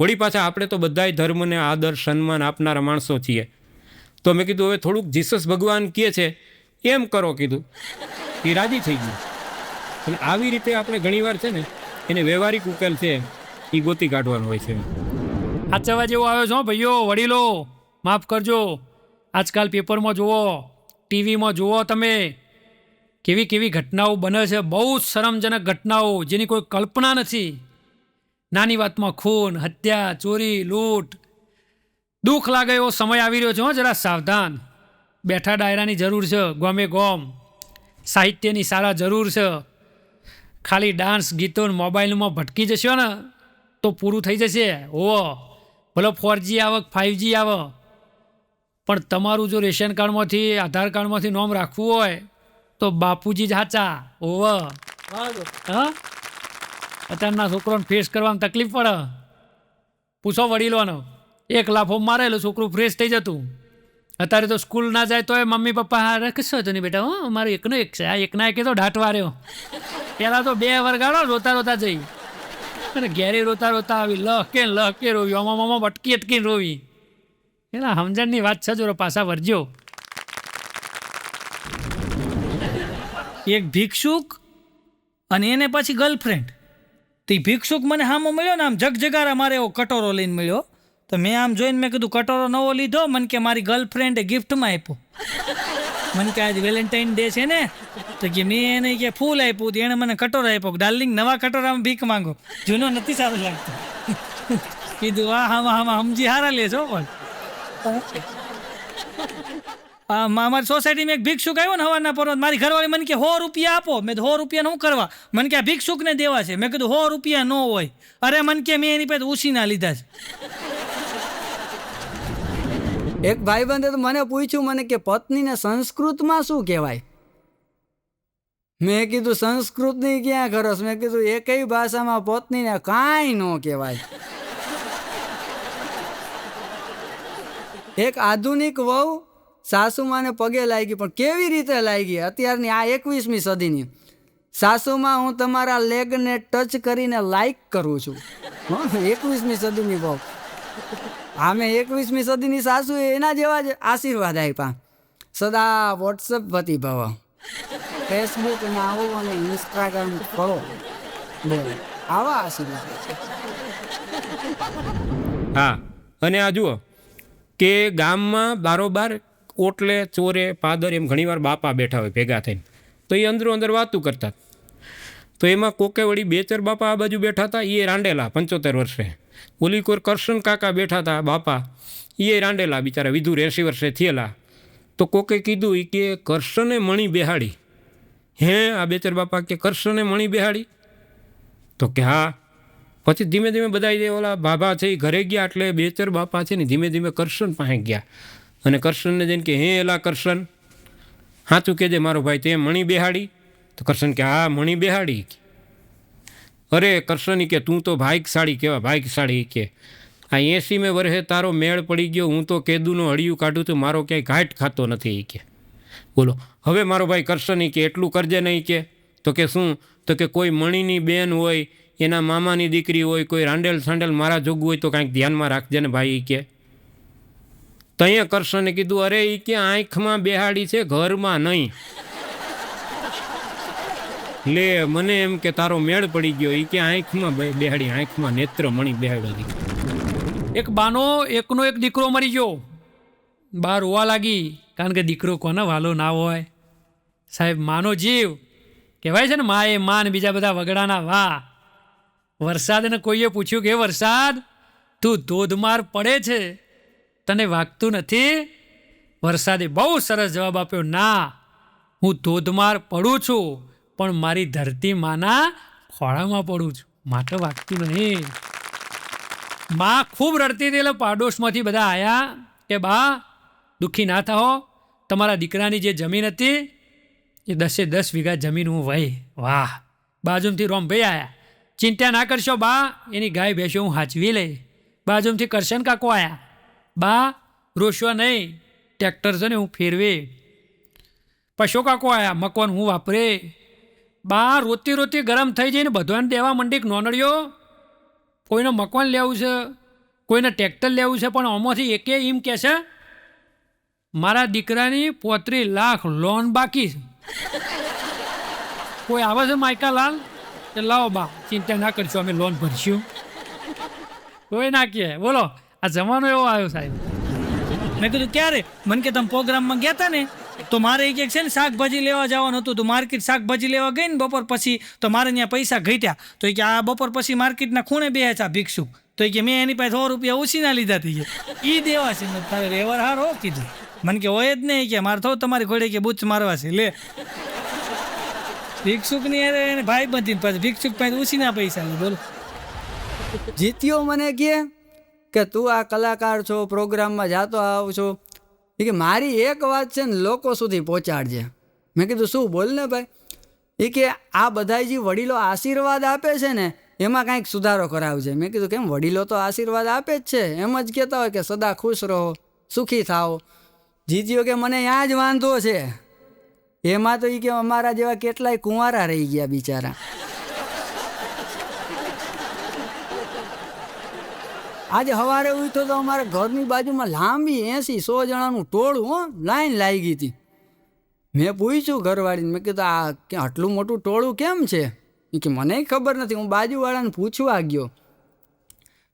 વળી પાછા આપણે તો બધાય ધર્મને આદર સન્માન આપનારા માણસો છીએ. તો મેં કીધું હવે થોડુંક જીસસ ભગવાન કહે છે એમ કરો કીધું. એ રાજી થઈ ગયું. અને આવી રીતે આપણે ઘણીવાર છે ને એને વ્યવહારિક ઉકેલ છે એ ગોતી કાઢવાનો હોય છે. આચવા જેવો આવ્યો છો ભાઈઓ, વડીલો માફ કરજો. આજકાલ પેપરમાં જુઓ, ટીવીમાં જુઓ, તમે કેવી ઘટનાઓ બને છે. બહુ જ શરમજનક ઘટનાઓ જેની કોઈ કલ્પના નથી. નાની વાતમાં ખૂન, હત્યા, ચોરી, લૂંટ. દુઃખ લાગે એવો સમય આવી રહ્યો છે. હો, જરા સાવધાન. બેઠા ડાયરાની જરૂર છે, ગમે ગોમ. સાહિત્યની સારા જરૂર છે. ખાલી ડાન્સ ગીતો મોબાઈલમાં ભટકી જશો ને તો પૂરું થઈ જશે. ઓવો, ભલે 4G આવે 5G આવે, પણ તમારું જો રેશન કાર્ડમાંથી, આધાર કાર્ડમાંથી નામ રાખવું હોય તો બાપુજી જ હાચા. ઓવ હા, અત્યારના છોકરોને ફેસ કરવામાં તકલીફ પડે. પૂછો વડીલોનો. 1 લાફો મારેલો છોકરું ફ્રેશ થઈ જતું. અત્યારે તો સ્કૂલ ના જાય તો મમ્મી પપ્પા હા કશો હતો નહીં બેટા, હો મારો એકનો એક છે, આ એકના એકે તો ઢાંટવા રહ્યો. પહેલાં તો 2 વરગાડો રોતા જઈ, અને ઘેરે રોતા આવી લહ કે રોવી, આમાં અટકીને રોવી. એના સમજણની વાત છે, જો પાછા વરજો. એક ભિક્ષુક અને એને પછી ગર્લફ્રેન્ડ. તો એ ભિક્ષુક મને સામો મળ્યો ને, આમ જગજગારા મારે એવો કટોરો લઈને મળ્યો. તો મેં આમ જોઈને મેં કીધું કટોરો નવો લીધો? મને કે મારી ગર્લફ્રેન્ડે ગિફ્ટમાં આપ્યો. મને કે આજે વેલેન્ટાઇન ડે છે ને, તો કે મેં એને કે ફૂલ આપ્યું. એણે મને કટોરો આપ્યો. ડાર્લિંગ નવા કટોરામાં ભીખ માંગો, જૂનો નથી સારું લાગતો. કીધું હા સમજી હારા લે છો. પણ અમારી સોસાયટીમાં એક ભિક્ષુક આવ્યો ને હવાના પર્વત, મારી ઘરવાળી મને કે 100 રૂપિયા આપો. મેં 100 રૂપિયા શું કરવા? મને કે આ ભિક્ષુકને દેવા છે. મેં કીધું 100 રૂપિયા ન હોય. અરે મને કે મેં એની પાસે ઉછીના લીધા છે. એક ભાઈબંધે તો મને પૂછ્યું, મને કે પત્નીને સંસ્કૃતમાં શું કહેવાય? મેં કીધું સંસ્કૃતની ક્યાં ખરસ. મેં કીધું એકય ભાષામાં પત્નીને કાંઈ ન કહેવાય. એક આધુનિક વહુ સાસુમાને પગે લાગી, પણ કેવી રીતે લાગી? અત્યારની આ 21મી સદીની સાસુમાં હું તમારા લેગને ટચ કરીને લાઈક કરું છું. 21મી સદીની બહુ. આમે 21મી સદીની સાસુ એના જેવા જ આશીર્વાદ આપ્યા. સદા વોટ્સઅપ વતી ભવ, ફેસબુક ને આવો અને ઇન્સ્ટાગ્રામ કરો, આવા આશીર્વાદ. હા, અને આ જુઓ કે ગામમાં બારોબાર ઓટલે ચોરે પાદર એમ ઘણીવાર બાપા બેઠા હોય ભેગા થઈને, તો એ અંદરો અંદર વાતું કરતા. તો એમાં કોકે વળી 2-4 બાપા આ બાજુ બેઠા હતા, એ રાંડેલા 75 વર્ષે. ઓલી કોઈ કરશન કાકા બેઠા હતા બાપા, એ રાંડેલા બિચારા વિધુર 80 વર્ષે થયેલા. તો કોકે કીધું એ કે કરશને મણી બેહાડી. હે, આ 2-4 બાપા કે કરશને મણી બેહાડી? તો કે હા. પછી ધીમે ધીમે બધા ઓલા બાબા છે એ ઘરે ગયા, એટલે 2-4 બાપા છે ને ધીમે ધીમે કરશન પાસે ગયા અને કરશનને જઈને કે હે એલા કરશન, સાચું કહેજે મારો ભાઈ, તે મણી બેહાડી? તો કરશન કે હા મણી બેહાડી. અરે કરશન કે તું તો ભાગ્યશાળી કહેવા, ભાગ્યશાળી કે આ 80મે વર્ષે તારો મેળ પડી ગયો, હું તો કેદુનું હળિયું કાઢું તો મારો ક્યાંય ઘાટ ખાતો નથી કે. બોલો હવે મારો ભાઈ કરશન કે એટલું કરજે નહીં કે. તો કે શું? તો કે કોઈ મણીની બેન હોય, એના મામાની દીકરી હોય, કોઈ રાંડેલ સાંડેલ મારા જોગવું હોય તો કાંઈક ધ્યાનમાં રાખજે ને ભાઈ કે. તો અહીંયા કરશને કીધું અરે એ કે આંખમાં બેહાડી છે, ઘરમાં નહીં. લે મને એમ કે તારો મેળ પડી ગયો, એ કે આંખમાં બેહાડી, આંખમાં નેત્ર મણી બેહાડી. એક બાનો એકનો એક દીકરો મરી ગયો. બા રોવા લાગી, કારણ કે દીકરો કોને વાલો ના હોય સાહેબ. માનો જીવ કહેવાય છે ને, મા એ માન, બીજા બધા વગડાના વાહ. વરસાદને કોઈએ પૂછ્યું કે વરસાદ તું ધોધમાર પડે છે, તને વાગતું નથી? વરસાદે બહુ સરસ જવાબ આપ્યો, ના હું ધોધમાર પડું છું, પણ મારી ધરતી માના ખોળામાં પડું છું, માટે વાગતું નહીં. માં ખૂબ રડતી હતી, એટલે પાડોશમાંથી બધા આવ્યા કે બા દુઃખી ના થાઓ, તમારા દીકરાની જે જમીન હતી એ 10 વીઘા જમીન હું વહી. વાહ. બાજુમાંથી રોમભાઈ આવ્યા, ચિંતા ના કરશો બા, એની ગાય ભેંસો હું હાચવી લઈ. બાજુમાંથી કરશન કાકો આવ્યા, બા રોશો નહીં, ટ્રેક્ટર છે ને હું ફેરવે. પશુ કાકો આવ્યા, મકવાન હું વાપરે. બા રોતી રોતી ગરમ થઈ જઈને બધાને દેવા મંડી. નોનડીઓ કોઈને મકવાન લેવું છે, કોઈને ટ્રેક્ટર લેવું છે, પણ આમાંથી એકે એમ કહે છે મારા દીકરાની 35 લાખ લોન બાકી છે. કોઈ આવે છે માયકા લાલ કે લાવો બા ચિંતા ના કરશો, અમે લોન ભરશું? કોઈ ના કહે. બોલો આ જમાનો એવો આવ્યો સાહેબ. મેં કીધું ક્યારે? મને કે તમે પ્રોગ્રામમાં ગયા હતા ને, તો મારે એક છે ને શાકભાજી લેવા જવાનું હતું. તો માર્કેટ શાકભાજી લેવા ગઈ ને બપોર પછી, તો મારે ત્યાં પૈસા ઘટ્યા. તો એ કે આ બપોર પછી માર્કેટના ખૂણે બે છે ભિક્ષુક. તો એ કે મેં એની પાસે 100 રૂપિયા ઓછીના લીધા હતી, એ દેવા છે. તારે રેવર હાર હો કીધું. મને કે હોય જ નહીં કે મારે થયું તમારી ઘોડે કે બૂચ મારવા છે. લે ભિક્ષુકની એને ભાઈ બંધી પાસે ભિક્ષુક પાસે ઓછીના પૈસા લે. બોલો જીત્યો મને કે તું આ કલાકાર છો, પ્રોગ્રામમાં જાતો આવ છો, એ કે મારી એક વાત છે ને લોકો સુધી પહોંચાડજે. મેં કીધું શું? બોલ ને ભાઈ. એ કે આ બધા જે વડીલો આશીર્વાદ આપે છે ને એમાં કાંઈક સુધારો કરાવજે. મેં કીધું કેમ? વડીલો તો આશીર્વાદ આપે જ છે, એમ જ કહેતા હોય કે સદા ખુશ રહો, સુખી થાઓ. જીત્યો કે મને ત્યાં જ વાંધો છે. એમાં તો એ કે અમારા જેવા કેટલાય કુંવારા રહી ગયા બિચારા. આજે સવારે ઉઠ્યો તો અમારા ઘરની બાજુમાં લાંબી 80-100 જણાનું ટોળું લાઈન લાગી હતી. મેં પૂછ્યું ઘરવાળીને, મેં કીધું આ કે આટલું મોટું ટોળું કેમ છે? એ કે મને ખબર નથી, હું બાજુવાળાને પૂછવા ગયો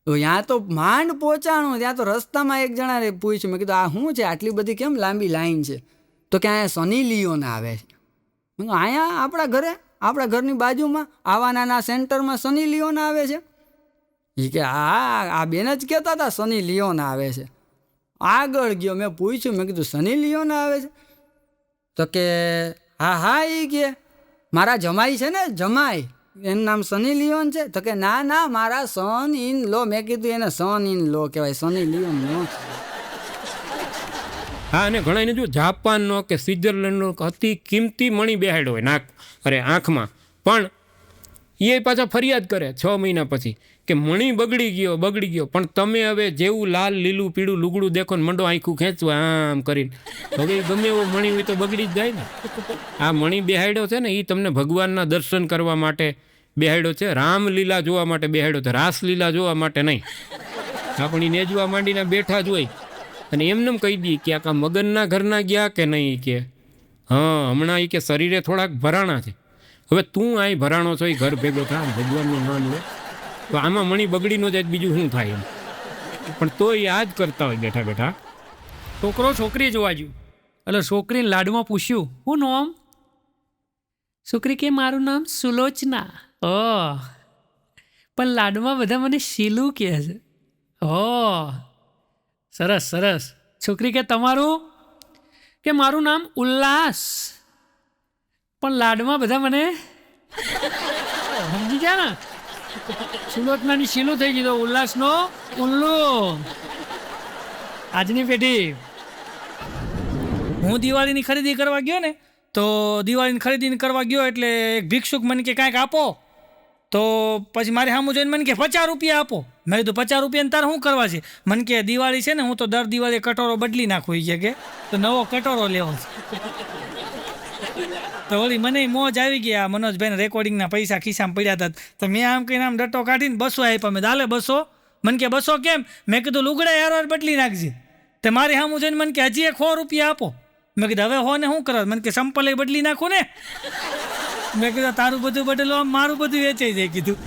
તો ત્યાં તો માંડ પહોંચાણું. ત્યાં તો રસ્તામાં એક જણાને પૂછ્યું, મેં કીધું આ શું છે, આટલી બધી કેમ લાંબી લાઈન છે? તો કે અહીંયા સની લિયોન આવે છે. મેં કીધું અહીંયા આપણા ઘરે, આપણા ઘરની બાજુમાં આવા નાના સેન્ટરમાં સની લિયોન આવે છે? એ કે હા, આ બેન જ કહેતા હતા સની લિયોન આવે છે. આગળ ગયો, મેં પૂછ્યું, મેં કીધું સની લિયોન આવે છે? તો કે હા હા, એ કે મારા જમાઈ છે ને, જમાઈ, એનું નામ સની લિયોન છે? તો કે ના ના, મારા સન ઇન લો. મેં કીધું એને સન ઇન લો કહેવાય, સની લિયોન નો. હા, અને ઘણા જો જાપાનનો કે સ્વિટ્ઝરલેન્ડનો અતિ કિંમતી મણી બેહાડ્યો હોય આંખમાં, પણ એ પાછા ફરિયાદ કરે 6 મહિના પછી કે મણી બગડી ગયો, પણ તમે હવે જેવું લાલ લીલું પીળું લુગડું દેખો ને મંડો આંખું ખેંચવા આમ કરીને, હવે ગમે એવો મણી હોય તો બગડી જ જાય ને. આ મણી બેહાડ્યો છે ને એ તમને ભગવાનના દર્શન કરવા માટે બેહાડ્યો છે, રામલીલા જોવા માટે બેહાડ્યો છે, રાસલીલા જોવા માટે નહીં. આપણી નેજવા માંડીને બેઠા જ હોય અને એમને કહી દઈએ કે આ મગનના ઘરના ગયા કે નહીં, કે હા હમણાં એ કે શરીરે થોડાક ભરાણા છે, હવે તું અહીં ભરાણો છો એ ઘર ભેગો થા, ભગવાનનું નામ લે, તો આમાં મણી બગડી ન જાય બીજું શું થાય એમ. પણ તો એ આ જ કરતા હોય બેઠા બેઠા. છોકરો છોકરી જોવા ગયું એટલે છોકરીને લાડમાં પૂછ્યું, હું નામ? છોકરી કે મારું નામ સુલોચના. ઓ પણ લાડમાં બધા મને શીલું કહે છે. ઓ સરસ સરસ. છોકરી કે તમારું? કે મારું નામ ઉલ્લાસ, પણ લાડમાં બધા મને સમજી ગયા ને, સુલોચનાની શીલું થઈ ગઈ તો ઉલ્લાસનો ઉલ્લુ. આજની પેઢી. હું દિવાળીની ખરીદી કરવા ગયો ને, તો દિવાળીની ખરીદી કરવા ગયો એટલે એક ભિક્ષુક મને કે કાંઈક આપો, તો પછી મારે સામું જોઈને મને કે 50 રૂપિયા આપો. મેં કીધું 50 રૂપિયાને તારે શું કરવા છે? મને કે દિવાળી છે ને, હું તો દર દિવાળીએ કટોરો બદલી નાખું છે કે, તો નવો કટોરો લેવો છે. તો વળી મને મોજ આવી ગયા. મનોજભાઈને રેકોર્ડિંગના પૈસા ખિસ્સામાં પડ્યા હતા, તો મેં આમ કહીને આમ ડટ્ટો કાઢીને 200 આપ્યા. મેં દાલે 200. મને કે 200 કેમ? મેં કીધું લુગડા યાર બદલી નાખજે. તે મારી સામું જોઈને મને કે હજી 100 રૂપિયા આપો. મેં કીધું હવે હો ને શું કરવા? મને કે સંપલે બદલી નાખું ને. મેં કીધું તારું બધું બદલો, મારું બધું વેચાઈ જાય. કીધું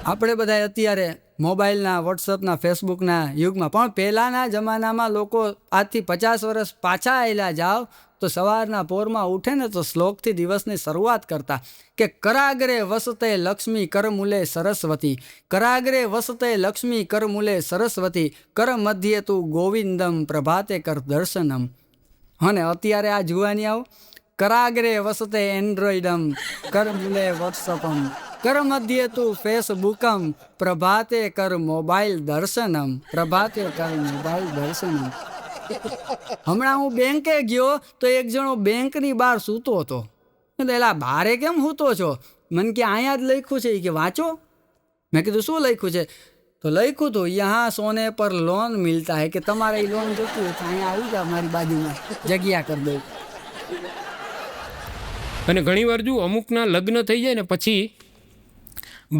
આપણે બધા અત્યારે મોબાઈલના, વોટ્સઅપના, ફેસબુકના યુગમાં, પણ પહેલાંના જમાનામાં લોકો આજથી 50 વર્ષ પાછા આવેલા જાઓ તો સવારના પોરમાં ઉઠે ને તો શ્લોકથી દિવસની શરૂઆત કરતા કે કરાગ્રે વસતે લક્ષ્મી કરમૂલે સરસ્વતી, કરાગ્રે વસતે લક્ષ્મી કરમૂલે સરસ્વતી, કર મધ્યે તું ગોવિંદમ પ્રભાતે કર દર્શનમ. અને અત્યારે આ જુવાની આવો, કરાગ્રે વસતે એન્ડ્રોઈડમ કરમૂલે વોટ્સઅપમ, કર મધ્યે તું ફેસબુકમ, પ્રભાતે કર મોબાઈલ દર્શનમ, પ્રભાતે કર મોબાઈલ દર્શનમ. હમણાં હું બેંકે ગયો તો એક જણો બેંકની બહાર સૂતો હતો. એલા બારે કેમ સૂતો છો? મને કે અહીંયા જ લખ્યું છે કે વાંચો. મેં કીધું શું લખ્યું છે? તો લખ્યું હતું યહાં સોને પર લોન મિલતા હે, કે તમારે એ લોન જોતી હોય તો અહીંયા આવી જાવ, મારી બાજુમાં જગ્યા કરી દઉં. અને ઘણીવાર જો અમુકના લગ્ન થઈ જાય ને પછી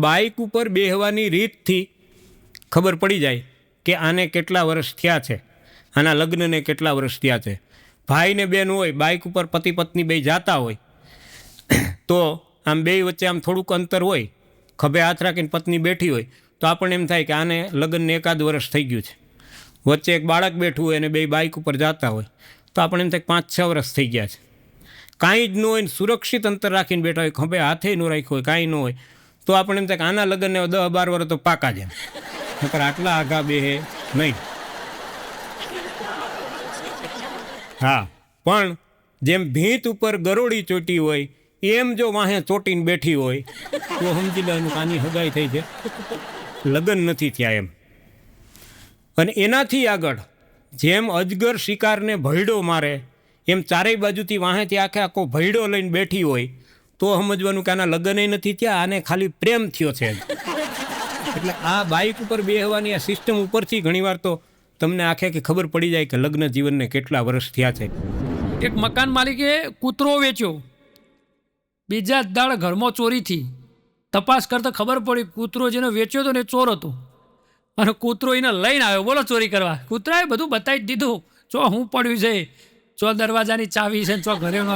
બાઇક ઉપર બેહવાની રીતથી ખબર પડી જાય કે આને કેટલા વર્ષ થયા છે, આના લગ્નને કેટલા વર્ષ થયા છે. ભાઈ ને બેન હોય, બાઇક ઉપર પતિ પત્ની બે જાતા હોય, તો આમ બે વચ્ચે આમ થોડુંક અંતર હોય, ખભે હાથ રાખીને પત્ની બેઠી હોય, તો આપણને એમ થાય કે આને લગ્નને 1 વર્ષ થઈ ગયું છે. વચ્ચે એક બાળક બેઠું હોય અને બે બાઇક ઉપર જતા હોય, તો આપણને એમ થાય 5-6 વર્ષ થઈ ગયા છે. કાંઈ જ ન હોય, સુરક્ષિત અંતર રાખીને બેઠા હોય, ખભે હાથે ન રાખ્યો હોય, કાંઈ ન હોય, તો આપણને એમ થાય કે આના લગ્નને 10-12 વર્ષ તો પાકા જ એમ, નકર આટલા આઘા બેહે નહીં. હા, પણ જેમ ભીંત ઉપર ગરોળી ચોટી હોય એમ જો વાહે ચોટીને બેઠી હોય તો સમજી લેવાનું કે આની હગાઈ થઈ છે, લગ્ન નથી થયા એમ. અને એનાથી આગળ જેમ અજગર શિકારને ભયડો મારે એમ ચારેય બાજુથી વાહેથી આખો ભયડો લઈને બેઠી હોય તો સમજવાનું કે આના લગ્ન નથી થયા, આને ખાલી પ્રેમ થયો છે. એટલે આ બાઇક ઉપર બેહવાની આ સિસ્ટમ ઉપરથી ઘણીવાર તો તમને આખે ખબર પડી જાય કે લગ્ન જીવનને કેટલા વર્ષ થયા છે. એક મકાન માલિકે કૂતરો વેચ્યો, બીજા જ દાડ ઘરમાં ચોરીથી તપાસ કરતા ખબર પડી કૂતરો જેને વેચ્યો હતો ને એ ચોર હતો, અને કૂતરો એને લઈને આવ્યો બોલો ચોરી કરવા. કૂતરાએ બધું બતાવી દીધું, ચો હું પડ્યું છે, ચો દરવાજાની ચાવી છે, ચો ઘરે ન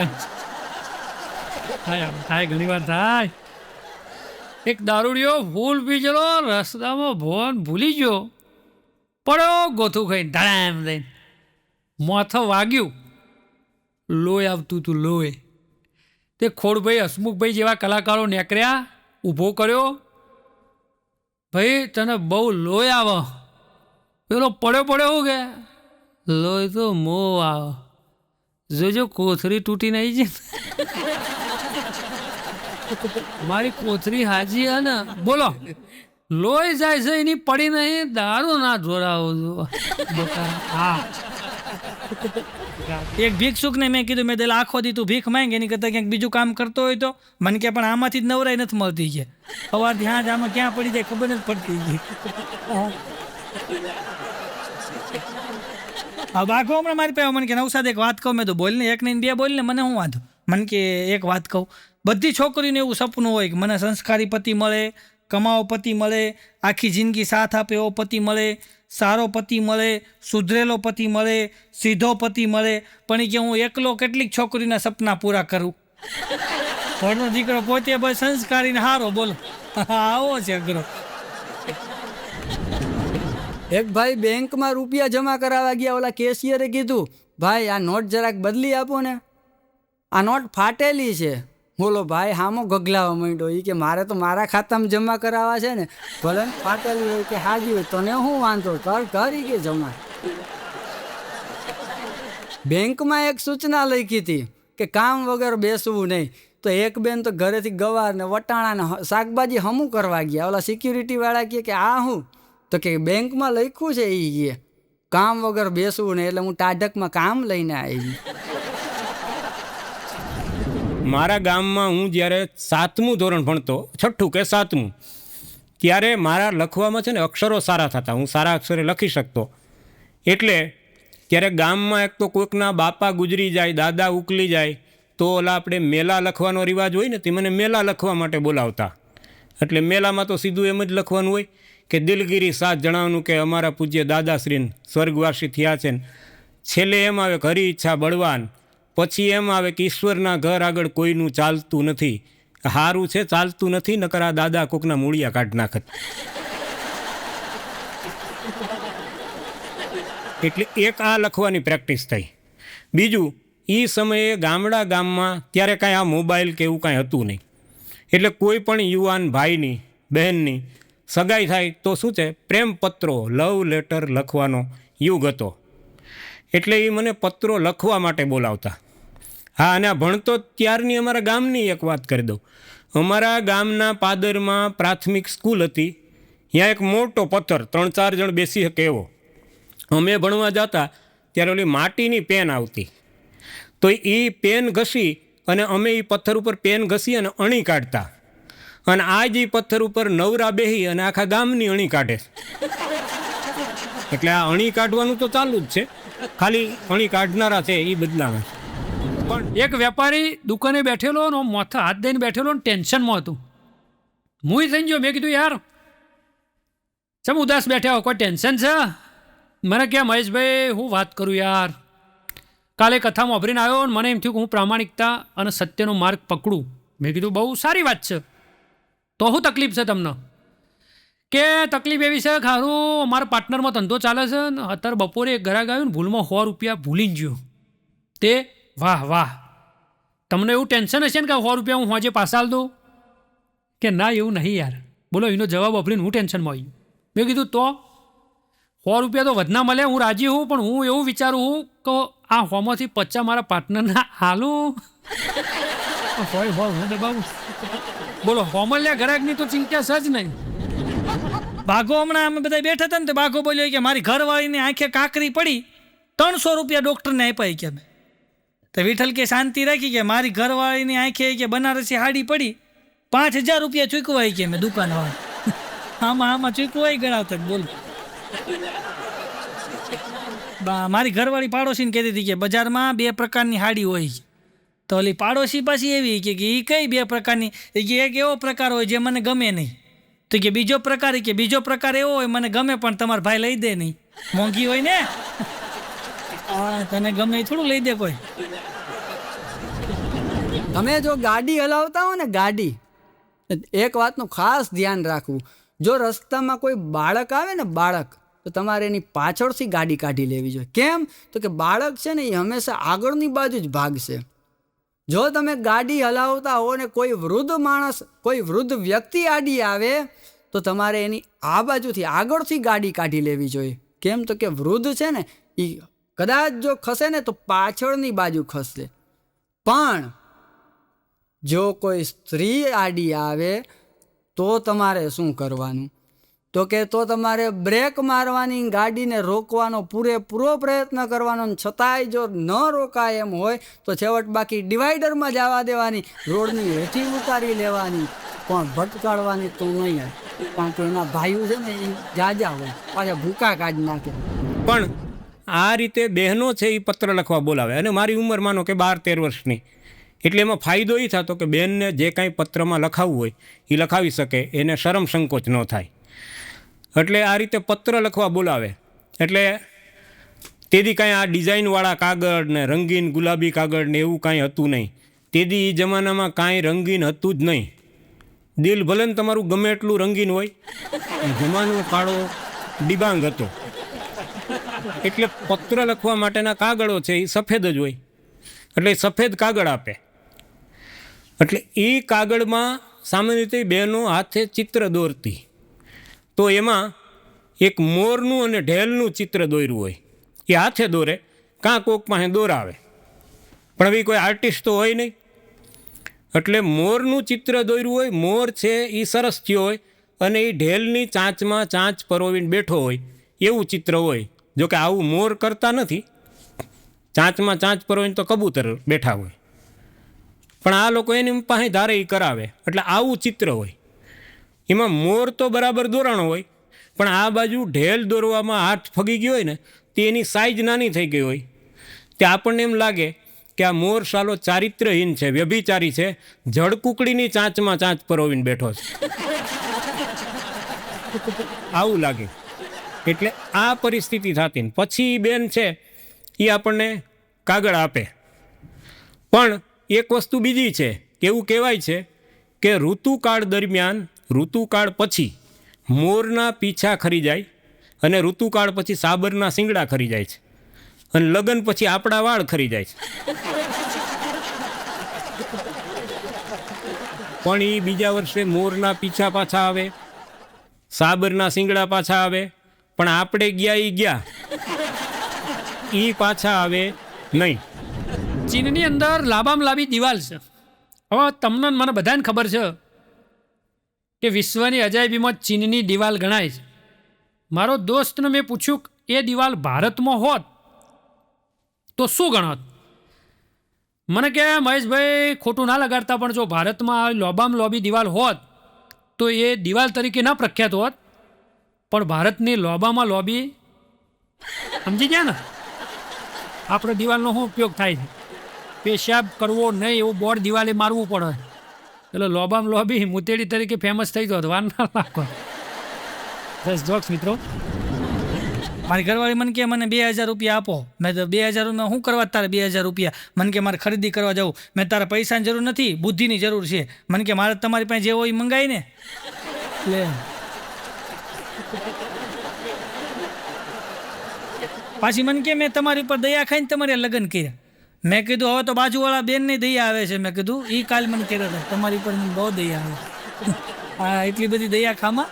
થાય ઘણી વાર થાય. એક દારૂડિયો ફૂલ પીજેલો રસ્તામાં ભોન ભૂલી ગયો, પડ્યો ગોથું ખાઈને ધડામ દઈને, માથે વાગ્યું, લોહી આવતું હતું લોહી. તે ખોડભાઈ હસમુખભાઈ જેવા કલાકારો નીકળ્યા, ઊભો કર્યો, ભાઈ તને બહુ લોહી આવે. પેલો પડ્યો હું કે લોહી તો મો આવે, જોજો કોથરી તૂટી નહીં છે. મારી કોથરી હાજી હે ને, બોલો લોહી જાય છે એની પડી નહીં, દારૂ ના જોડાવો. હા એક ભિક્ષુકને મેં કીધું મેં દિલ આખો દી તું ભીખ માંગ એની કરતાં ક્યાંક બીજું કામ કરતો હોય તો મને કે પણ આમાંથી જ નવરાઈ નથી મળતી છે સવારથી હા આમાં ક્યાં પડી જાય ખબર નથી પડતી છે. હા બાઘો હમણાં મારી પાસે મને કે નવસાદ એક વાત કહું મેં તો બોલ ને એક ને બે બોલ ને મને શું વાંધો મને કે એક વાત કહું બધી છોકરીને એવું સપનું હોય કે મને સંસ્કારી પતિ મળે કમાવો પતિ મળે આખી જિંદગી સાથ આપે એવો પતિ મળે સારો પતિ મળે સુધરેલો પતિ મળે સીધો પતિ મળે પણ કે હું એકલો કેટલીક છોકરીના સપના પૂરા કરું ઘરનો દીકરો પોતે બસ સંસ્કારીને હારો બોલો આવો છે અઘરો. એક ભાઈ બેંકમાં રૂપિયા જમા કરાવવા ગયા, ઓલા કેશિયરે કીધું ભાઈ આ નોટ જરાક બદલી આપો ને, આ નોટ ફાટેલી છે. બોલો ભાઈ હામો ગગલાવા માંડ્યો એ કે મારે તો મારા ખાતામાં જમા કરાવવા છે ને, ભલે ને ફાટેલી હોય કે હાજી હોય તને શું વાંધો, કર કરી કે જમા. બેંકમાં એક સૂચના લખી હતી કે કામ વગર બેસવું નહીં, તો એક બેન તો ઘરેથી ગવાર ને વટાણા ને શાકભાજી હમું કરવા ગયા. ઓલા સિક્યુરિટી વાળા કહે કે આ હું, તો કે બેંકમાં લખ્યું છે એ કહે કામ વગર બેસવું નહીં, એટલે હું ટાઢકમાં કામ લઈને આવી. મારા ગામમાં હું જ્યારે 7મું ધોરણ ભણતો, 6ઠું કે 7મું, ત્યારે મારા લખવામાં છે ને અક્ષરો સારા થતા, હું સારા અક્ષરે લખી શકતો. એટલે ત્યારે ગામમાં એક તો કોઈકના બાપા ગુજરી જાય, દાદા ઉકલી જાય, તો ઓલા આપણે મેલા લખવાનો રિવાજ હોય ને, તે મને મેલા લખવા માટે બોલાવતા. એટલે મેલામાં તો સીધું એમ જ લખવાનું હોય કે દિલગીરી સાથ જણાવવાનું કે અમારા પૂજ્ય દાદાશ્રીને સ્વર્ગવાસી થયા છે ને. છેલ્લે એમ આવે કે હરી ઈચ્છા બળવાન, પછી એમ આવે કે ઈશ્વરના ઘર આગળ કોઈનું ચાલતું નથી, સારું છે ચાલતું નથી, નકર આ દાદા કોકના મૂળિયા કાઢ નાખત. એટલે એક આ લખવાની પ્રેક્ટિસ થઈ. બીજું એ સમયે ગામમાં ત્યારે કાંઈ આ મોબાઈલ કે એવું કાંઈ હતું નહીં. એટલે કોઈ પણ યુવાન ભાઈની બહેનની સગાઈ થાય તો શું છે, પ્રેમપત્રો લવ લેટર લખવાનો યુગ હતો. એટલે એ મને પત્રો લખવા માટે બોલાવતા. હા, અને આ ભણતો ત્યારની અમારા ગામની એક વાત કરી દઉં. અમારા ગામના પાદરમાં પ્રાથમિક સ્કૂલ હતી, ત્યાં એક મોટો પથ્થર 3-4 જણ બેસી શકે એવો. અમે ભણવા જતા ત્યારે ઓલી માટીની પેન આવતી, તો એ પેન ઘસી અને અમે એ પથ્થર ઉપર પેન ઘસી અને અણી કાઢતા. અને આજ એ પથ્થર ઉપર નવરા બેહી અને આખા ગામની અણી કાઢે. એટલે આ અણી કાઢવાનું તો ચાલુ જ છે, ખાલી અણી કાઢનારા છે એ બદલાવે. પણ એક વેપારી દુકાને બેઠેલો ને માથે હાથ દઈને બેઠેલો ને ટેન્શનમાં હતું. હું થઈ ગયો, મેં કીધું યાર ચમ ઉદાસ બેઠા હો, કોઈ ટેન્શન છે? મને કે મહેશભાઈ હું વાત કરું યાર, કાલે કથામાં વાપરીને આવ્યો ને મને એમ થયું કે હું પ્રામાણિકતા અને સત્યનો માર્ગ પકડું. મેં કીધું બહુ સારી વાત છે, તો શું તકલીફ છે તમને? કે તકલીફ એવી છે ખારું અમારા પાર્ટનરમાં ધંધો ચાલે છે ને અત્યારે બપોરે એક ગ્રાહક આવ્યું ને ભૂલમાં 100 રૂપિયા ભૂલીને ગયો. તે વાહ વાહ, તમને એવું ટેન્શન હશે ને કે 100 રૂપિયા હું હોજે પાછા આલ દઉં? કે ના એવું નહીં યાર. બોલો એનો જવાબ વાપરીને હું ટેન્શનમાં આવી. મેં કીધું તો 100 રૂપિયા તો વધના મળે, હું રાજી હું, પણ હું એવું વિચારું હું કે આ 100માંથી 50 મારા પાર્ટનરના હાલું. બાબુ બોલો હોમલ્યા ગ્રાહકની તો ચિંતા છે જ નહીં. બાઘો હમણાં અમે બધા બેઠા હતા ને તો બાઘો બોલ્યો કે મારી ઘરવાળીની આંખે કાકરી પડી, 300 રૂપિયા ડૉક્ટરને આપ્યા કે મેં. તો વિઠ્ઠલ કે શાંતિ રાખી કે મારી ઘરવાળીની આંખે કે બનારસી હાડી પડી, 5000 રૂપિયા ચૂકવાય કે મેં દુકાનવાળા. આમાં ચૂકવાય ગણાવતા બોલ. મારી ઘરવાળી પાડોશીને કહેતી હતી કે બજારમાં 2 પ્રકારની હાડી હોય છે. તો ઓલી પાડોશી પાછી એવી કે એ કઈ 2 પ્રકારની? એક એવો પ્રકાર હોય જે મને ગમે નહીં, તો કે બીજો પ્રકાર એવો હોય મને ગમે પણ તમારા ભાઈ લઈ દે નહીં, મોંઘી હોય ને. હા, તને ગમે એ થોડું લઈ દે કોઈ. તમે જો ગાડી હલાવતા હો ને ગાડી, એક વાતનું ખાસ ધ્યાન રાખવું, જો રસ્તામાં કોઈ બાળક આવે ને બાળક, તો તમારે એની પાછળથી ગાડી કાઢી લેવી જોઈએ. કેમ? તો કે બાળક છે ને એ હંમેશા આગળની બાજુ જ ભાગશે. જો તમે ગાડી હલાવતા હો ને કોઈ વૃદ્ધ માણસ, કોઈ વૃદ્ધ વ્યક્તિ આડી આવે તો તમારે એની આ બાજુથી આગળથી ગાડી કાઢી લેવી જોઈએ. કેમ? તો કે વૃદ્ધ છે ને એ કદાચ જો ખસે ને તો પાછળની બાજુ ખસશે. પણ જો કોઈ સ્ત્રી આડી આવે તો તમારે શું કરવાનું? તો કે તો તમારે બ્રેક મારવાની, ગાડીને રોકવાનો પૂરેપૂરો પ્રયત્ન કરવાનો, ને છતાંય જો ન રોકાય એમ હોય તો છેવટ બાકી ડિવાઈડરમાં જવા દેવાની, રોડની હેઠી ઉતારી લેવાની, પણ ભટકાડવાની તો નહીં. કારણ કે એના ભાઈઓ છે ને એ જાજા હોય, પાછા ભૂકા કાઢી નાખે. પણ આ રીતે બહેનો છે એ પત્ર લખવા બોલાવે, અને મારી ઉંમર માનો કે 12-13 વર્ષની, એટલે એમાં ફાયદો એ થતો કે બહેનને જે કાંઈ પત્રમાં લખાવવું હોય એ લખાવી શકે, એને શરમ સંકોચ ન થાય. એટલે આ રીતે પત્ર લખવા બોલાવે. એટલે તેથી કાંઈ આ ડિઝાઇનવાળા કાગળ ને રંગીન ગુલાબી કાગળ ને એવું કાંઈ હતું નહીં. તેથી એ જમાનામાં કાંઈ રંગીન હતું જ નહીં. દિલ ભલે ને તમારું ગમે એટલું રંગીન હોય, જમાનો કાળો ડિબાંગ હતો. એટલે પત્ર લખવા માટેના કાગળો છે એ સફેદ જ હોય, એટલે સફેદ કાગળ આપે. એટલે એ કાગળમાં સામાન્ય રીતે બહેનો હાથે ચિત્ર દોરતી. તો એમાં એક મોરનું અને ઢેલનું ચિત્ર દોર્યું હોય, એ હાથે દોરે, કાં કોક પાસે દોરાવે, પણ હવે કોઈ આર્ટિસ્ટ તો હોય નહીં. એટલે મોરનું ચિત્ર દોર્યું હોય, મોર છે એ સરસ થયો હોય, અને એ ઢેલની ચાંચમાં ચાંચ પરોવીને બેઠો હોય એવું ચિત્ર હોય. જોકે આવું મોર કરતા નથી, ચાંચમાં ચાંચ પરોવીને તો કબૂતર બેઠા હોય, પણ આ લોકો એની પાસે ધારે એ કરાવે. એટલે આવું ચિત્ર હોય. એમાં મોર તો બરાબર દોરાણો હોય, પણ આ બાજુ ઢેલ દોરવામાં હાથ ફગી ગયો હોય ને, તે એની સાઈઝ નાની થઈ ગઈ હોય. તે આપણને એમ લાગે કે આ મોર સાલો ચારિત્રહીન છે, વ્યભિચારી છે, જળકુકડીની ચાંચમાં ચાંચ પરોવીને બેઠો છે, આવું લાગે. એટલે આ પરિસ્થિતિ થતી. પછી બેન છે એ આપણને કાગળ આપે. પણ એક વસ્તુ બીજી છે, એવું કહેવાય છે કે ઋતુકાળ દરમિયાન, ઋતુકાળ પછી મોરના પીછા ખરી જાય, અને ઋતુકાળ પછી સાબરના શિંગડા ખરી જાય છે, અને લગ્ન પછી આપણા વાળ ખરી જાય છે. પણ એ બીજા વર્ષે મોરના પીછા પાછા આવે, સાબરના શિંગડા પાછા આવે, પણ આપણે ગયા એ ગયા, એ પાછા આવે નહીં. ચીનની અંદર લાંબામાં લાંબી દિવાલ છે. હવે તમને ને મને બધાને ખબર છે કે વિશ્વની અજાયબીમાં ચીનની દિવાલ ગણાય છે. મારો દોસ્તને મેં પૂછ્યું કે એ દિવાલ ભારતમાં હોત તો શું ગણત? મને કહે, મહેશભાઈ ખોટું ના લગાડતા, પણ જો ભારતમાં લોબામાં લોબી દિવાલ હોત તો એ દિવાલ તરીકે ના પ્રખ્યાત હોત, પણ ભારતની લોબામાં લોબી સમજી ગયા ને, આપણે દિવાલનો શું ઉપયોગ થાય છે? પેશાબ કરવો નહીં એવું બોર્ડ દિવાલે મારવું પડે, એટલે લોબામ લોબી મુતેડી તરીકે ફેમસ થઈ ગયો, વાર ના લાગો. બસ જોક્સ મિત્રો. મારી ઘરવાળી મને કે મને 2000 રૂપિયા આપો. મેં તો 2000 રૂપિયા શું કરવા તારે 2000 રૂપિયા? મને કે મારે ખરીદી કરવા જવું. મેં તારા પૈસાની જરૂર નથી, બુદ્ધિની જરૂર છે. મને કે મારે તમારી પાસે જે હોય એ મંગાવી ને. લે પાછી મને કે મેં તમારી ઉપર દયા ખાઈને તમારે લગ્ન કર્યા. મેં કીધું હવે તો બાજુવાળા બેનની દયા આવે છે. મેં કીધું એ કાલ મને કહેતા હતા તમારી ઉપર મને બહુ દયા આવે. હા, એટલી બધી દયા ખામાં.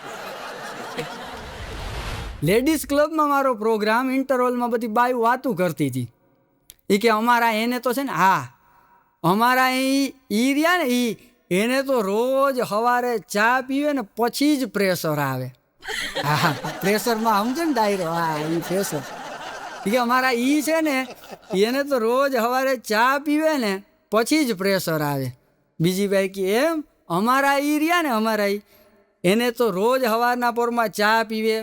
લેડીઝ ક્લબમાં મારો પ્રોગ્રામ, ઇન્ટરવલમાં બધી બાયું વાતું કરતી હતી. એ કે અમારા એને તો છે ને, હા અમારા ઈ રહ્યા ને એને તો રોજ સવારે ચા પીવે ને પછી જ પ્રેશર આવે. હા, પ્રેશરમાં સમજો ને ડાયરો, હા એ પ્રેશર. કે અમારા ઈ છે ને એને તો રોજ સવારે ચા પીવે ને પછી જ પ્રેશર આવે. બીજી ભાઈ કે એમ અમારા ઈ રહ્યા ને, અમારા એને તો રોજ સવારના પોરમાં ચા પીવે,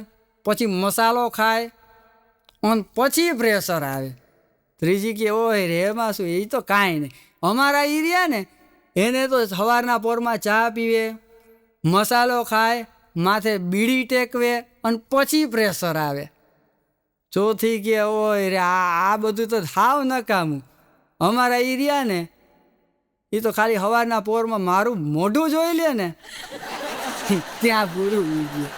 પછી મસાલો ખાય અને પછી પ્રેશર આવે. ત્રીજી કે ઓય રે એમાં શું, એ તો કાંઈ નહીં. અમારા ઈ રહ્યા ને એને તો સવારના પોરમાં ચા પીવે, મસાલો ખાય, માથે બીડી ટેકવે અને પછી પ્રેશર આવે. ચોથી કે ઓય રે આ બધું તો થાવ નકામું. અમારા ઈ રહ્યા ને એ તો ખાલી સવારના પોરમાં મારું મોઢું જોઈ લે ને ત્યાં પૂરું ગયું.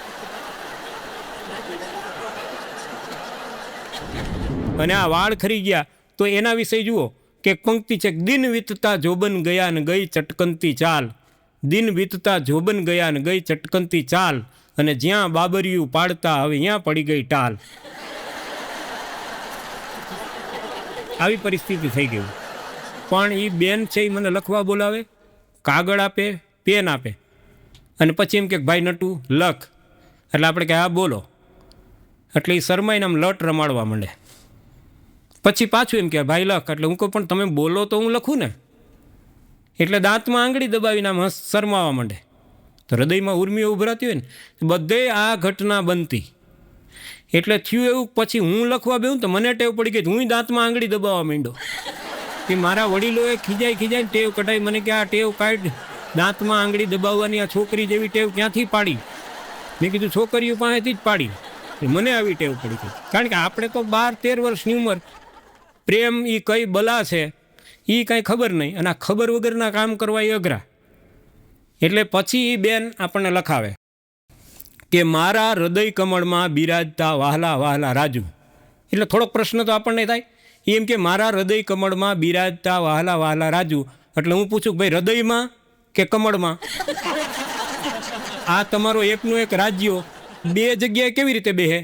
અને આ વાળ ખરી ગયા તો એના વિશે જુઓ કે પંક્તિ છે, દિન વીતતા જોબન ગયા ને ગઈ ચટકનતી ચાલ, દિન વીતતા જોબન ગયા ને ગઈ ચટકનતી ચાલ, અને જ્યાં બાબરિયું પાડતા હવે ત્યાં પડી ગઈ ટાલ. આવી પરિસ્થિતિ થઈ ગઈ. પણ એ બેન છે એ મને લખવા બોલાવે, કાગળ આપે, પેન આપે, અને પછી એમ કે ભાઈ નટુ લખ. એટલે આપણે કે હા બોલો, એટલે એ શરમાઈને આમ લટ રમાડવા માંડે. પછી પાછું એમ કે ભાઈ લખ, એટલે હું કહું પણ તમે બોલો તો હું લખું ને. એટલે દાંતમાં આંગળી દબાવીને આમ શરમાવા માંડે. તો હૃદયમાં ઉર્મિઓ ઉભરાતી હોય ને બધે આ ઘટના બનતી. એટલે થયું એવું, પછી હું લખવા બેહું તો મને ટેવ પડી ગઈ, હું દાંતમાં આંગળી દબાવવા માંડ્યો. કે મારા વડીલોએ ખીજાઈને ટેવ કઢાઈ મને કે આ ટેવ કાઢ, દાંતમાં આંગળી દબાવવાની આ છોકરી જેવી ટેવ ક્યાંથી પાડી? મેં કીધું છોકરીઓ પાસેથી જ પાડી. મને આવી ટેવ પડી ગઈ. કારણ કે આપણે તો 12-13 વર્ષની ઉંમર, પ્રેમ એ કઈ બલા છે એ કાંઈ ખબર નહીં, અને આ ખબર વગરના કામ કરવા એ અઘરા. એટલે પછી એ બેન આપણને લખાવે કે મારા હૃદય કમળમાં બિરાજતા વહાલા વહાલા રાજુ. એટલે થોડોક પ્રશ્ન તો આપણને થાય, એમ કે મારા હૃદય કમળમાં બિરાજતા વહાલા વહાલા રાજુ. એટલે હું પૂછું ભાઈ હૃદયમાં કે કમળમાં? આ તમારો એકનું એક રાજ્યો બે જગ્યાએ કેવી રીતે બેહે?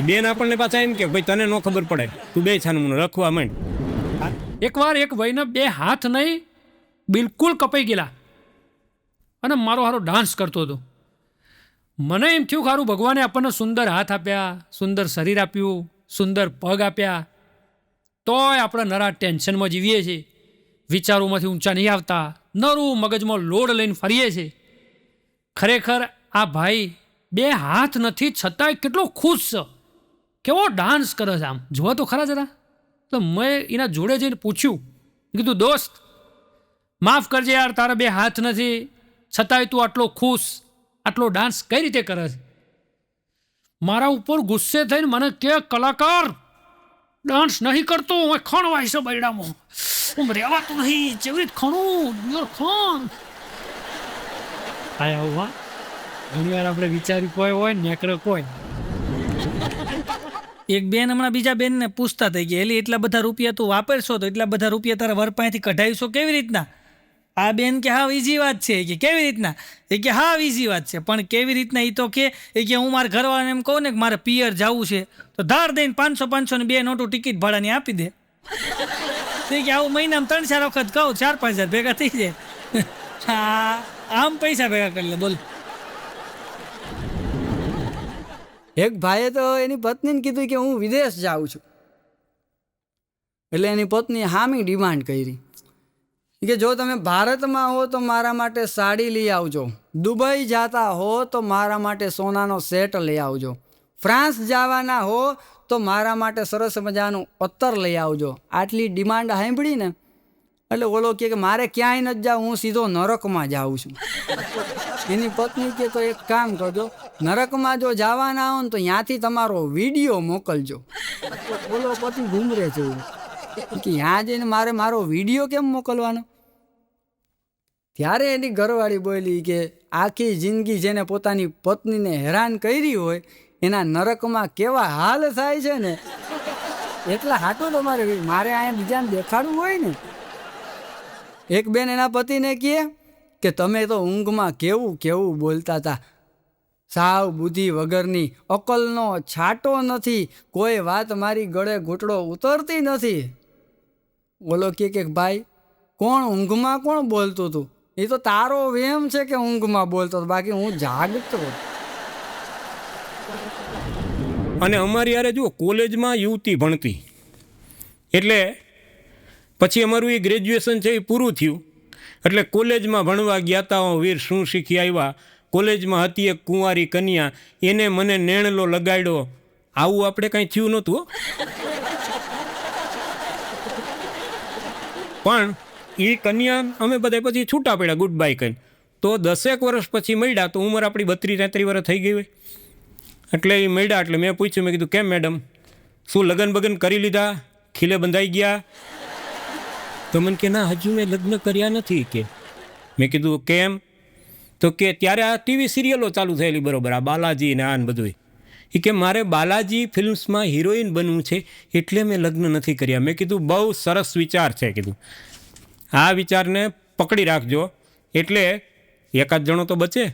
બેન આપણને પાછા એમ કે ભાઈ તને ન ખબર પડે, તું બે છાનું રખવા માંડ. એકવાર એક ભાઈને 2 હાથ નહીં બિલકુલ કપાઈ ગયેલા, અને મારો હારો ડાન્સ કરતો હતો. મને એમ થયું ખારું ભગવાને આપણને સુંદર હાથ આપ્યા, સુંદર શરીર આપ્યું, સુંદર પગ આપ્યા, તોય આપણે નરા ટેન્શનમાં જીવીએ છીએ, વિચારોમાંથી ઊંચા નહીં આવતા, નરું મગજમાં લોડ લઈને ફરીએ છીએ. ખરેખર આ ભાઈ 2 હાથ નથી છતાંય કેટલો ખુશ છે, કેવો ડાન્સ કરે છે, આમ જોવા તો ખરા જરા. તો મેં એના જોડે જઈને પૂછ્યું, કીધું દોસ્ત માફ કરજે યાર, તારા 2 હાથ નથી છતાંય તું આટલો ખુશ, આટલો ડાન્સ કઈ રીતે કરે છે? મારા ઉપર ગુસ્સે થઈને મને કે કલાકાર ડાન્સ નહીં કરતો, હું ખણવાય છે બૈડામાં, હું રહેવાતું નહીં, જેવી રીતે ખણું યાર ખણ. આયા હોવા ઘણી વાર આપણે વિચાર્યું કોઈ હોય ને નેકરે કોઈ. એક બેન હમણાં બીજા બેનને પૂછતા થઈ ગયા, એલી એટલા બધા રૂપિયા તું વાપરશો તો એટલા બધા રૂપિયા તારા વર પાસેથી કઢાવીશો કેવી રીતના? આ બેન કે હા ઈઝી વાત છે. કે કેવી રીતના? એ કે હા ઈઝી વાત છે, પણ કેવી રીતના એ તો કે હું મારા ઘરવાળાને એમ કહું ને કે મારે પિયર જવું છે તો ધાર દઈને 500 ની 2 નોટો ટિકિટ ભાડાની આપી દે. કે આવું મહિનામાં 3-4 વખત કહું, 4-5 હજાર ભેગા થઈ જાય. હા આમ પૈસા ભેગા કરી લે. બોલ. એક ભાઈએ તો એની પત્નીને કીધું કે હું વિદેશ જાઉં છું. એટલે એની પત્નીએ હામી ડિમાન્ડ કરી કે જો તમે ભારતમાં હો તો મારા માટે સાડી લઈ આવજો, દુબઈ જતા હો તો મારા માટે સોનાનો સેટ લઈ આવજો, ફ્રાન્સ જવાના હો તો મારા માટે સરસ મજાનું અત્તર લઈ આવજો. આટલી ડિમાન્ડ સાંભળીને એટલે ઓલો કે મારે ક્યાંય નથી જાઉં, હું સીધો નરકમાં જાઉં છું. એની પત્ની કે તો એક કામ કરજો, નરકમાં જો જવાના હો ને તો ત્યાંથી તમારો વિડીયો મોકલજો. ઓલો પતિ ઘૂમરે છે કે ત્યાં જઈને મારો વિડીયો કેમ મોકલવાનો? ત્યારે એની ઘરવાળી બોલી કે આખી જિંદગી જેને પોતાની પત્નીને હેરાન કરી હોય એના નરકમાં કેવા હાલ થાય છે ને, એટલા હાટું તો મારે અહીંયા બીજાને દેખાડવું હોય ને. એક બેન એના પતિને કહે કે તમે તો ઊંઘમાં કેવું કેવું બોલતા હતા, સાવ બુદ્ધિ વગરની, અકલનો છાંટો નથી, કોઈ વાત મારી ગળે ઘૂંટડો ઉતરતી નથી. બોલો કે ભાઈ કોણ ઊંઘમાં કોણ બોલતું હતું? એ તો તારો વેમ છે કે ઊંઘમાં બોલતો હતો, બાકી હું જાગતો. અને અમારી યારે જુઓ કોલેજમાં યુવતી ભણતી, એટલે પછી અમારું એ ગ્રેજ્યુએશન છે એ પૂરું થયું, એટલે કોલેજમાં ભણવા ગયા હતા. વીર શું શીખી આવ્યા? કોલેજમાં હતી એક કુંવારી કન્યા, એને મને નેણલો લગાડ્યો. આવું આપણે કાંઈ થયું નહોતું. પણ એ કન્યા અમે બધા પછી છૂટા પડ્યા ગુડ બાય કહીને. તો 10 વર્ષ પછી મળ્યા તો ઉંમર આપણી 32-33 વર્ષ થઈ ગઈ હોય. એટલે એ મળ્યા એટલે મેં પૂછ્યું, મેં કીધું કેમ મેડમ, શું લગ્ન બગન કરી લીધા, ખીલે બંધાઈ ગયા? તો મને કે ના હજુ મેં લગ્ન કર્યા નથી. કે મેં કીધું કેમ? તો કે ત્યારે આ ટીવી સિરિયલો ચાલુ થયેલી, બરોબર, આ બાલાજી ને આ ને બધું. એ કે મારે બાલાજી ફિલ્મ્સમાં હિરોઈન બનવું છે એટલે મેં લગ્ન નથી કર્યા. મેં કીધું બહુ સરસ વિચાર છે, કીધું આ વિચારને પકડી રાખજો એટલે એકાદ જણો તો બચે.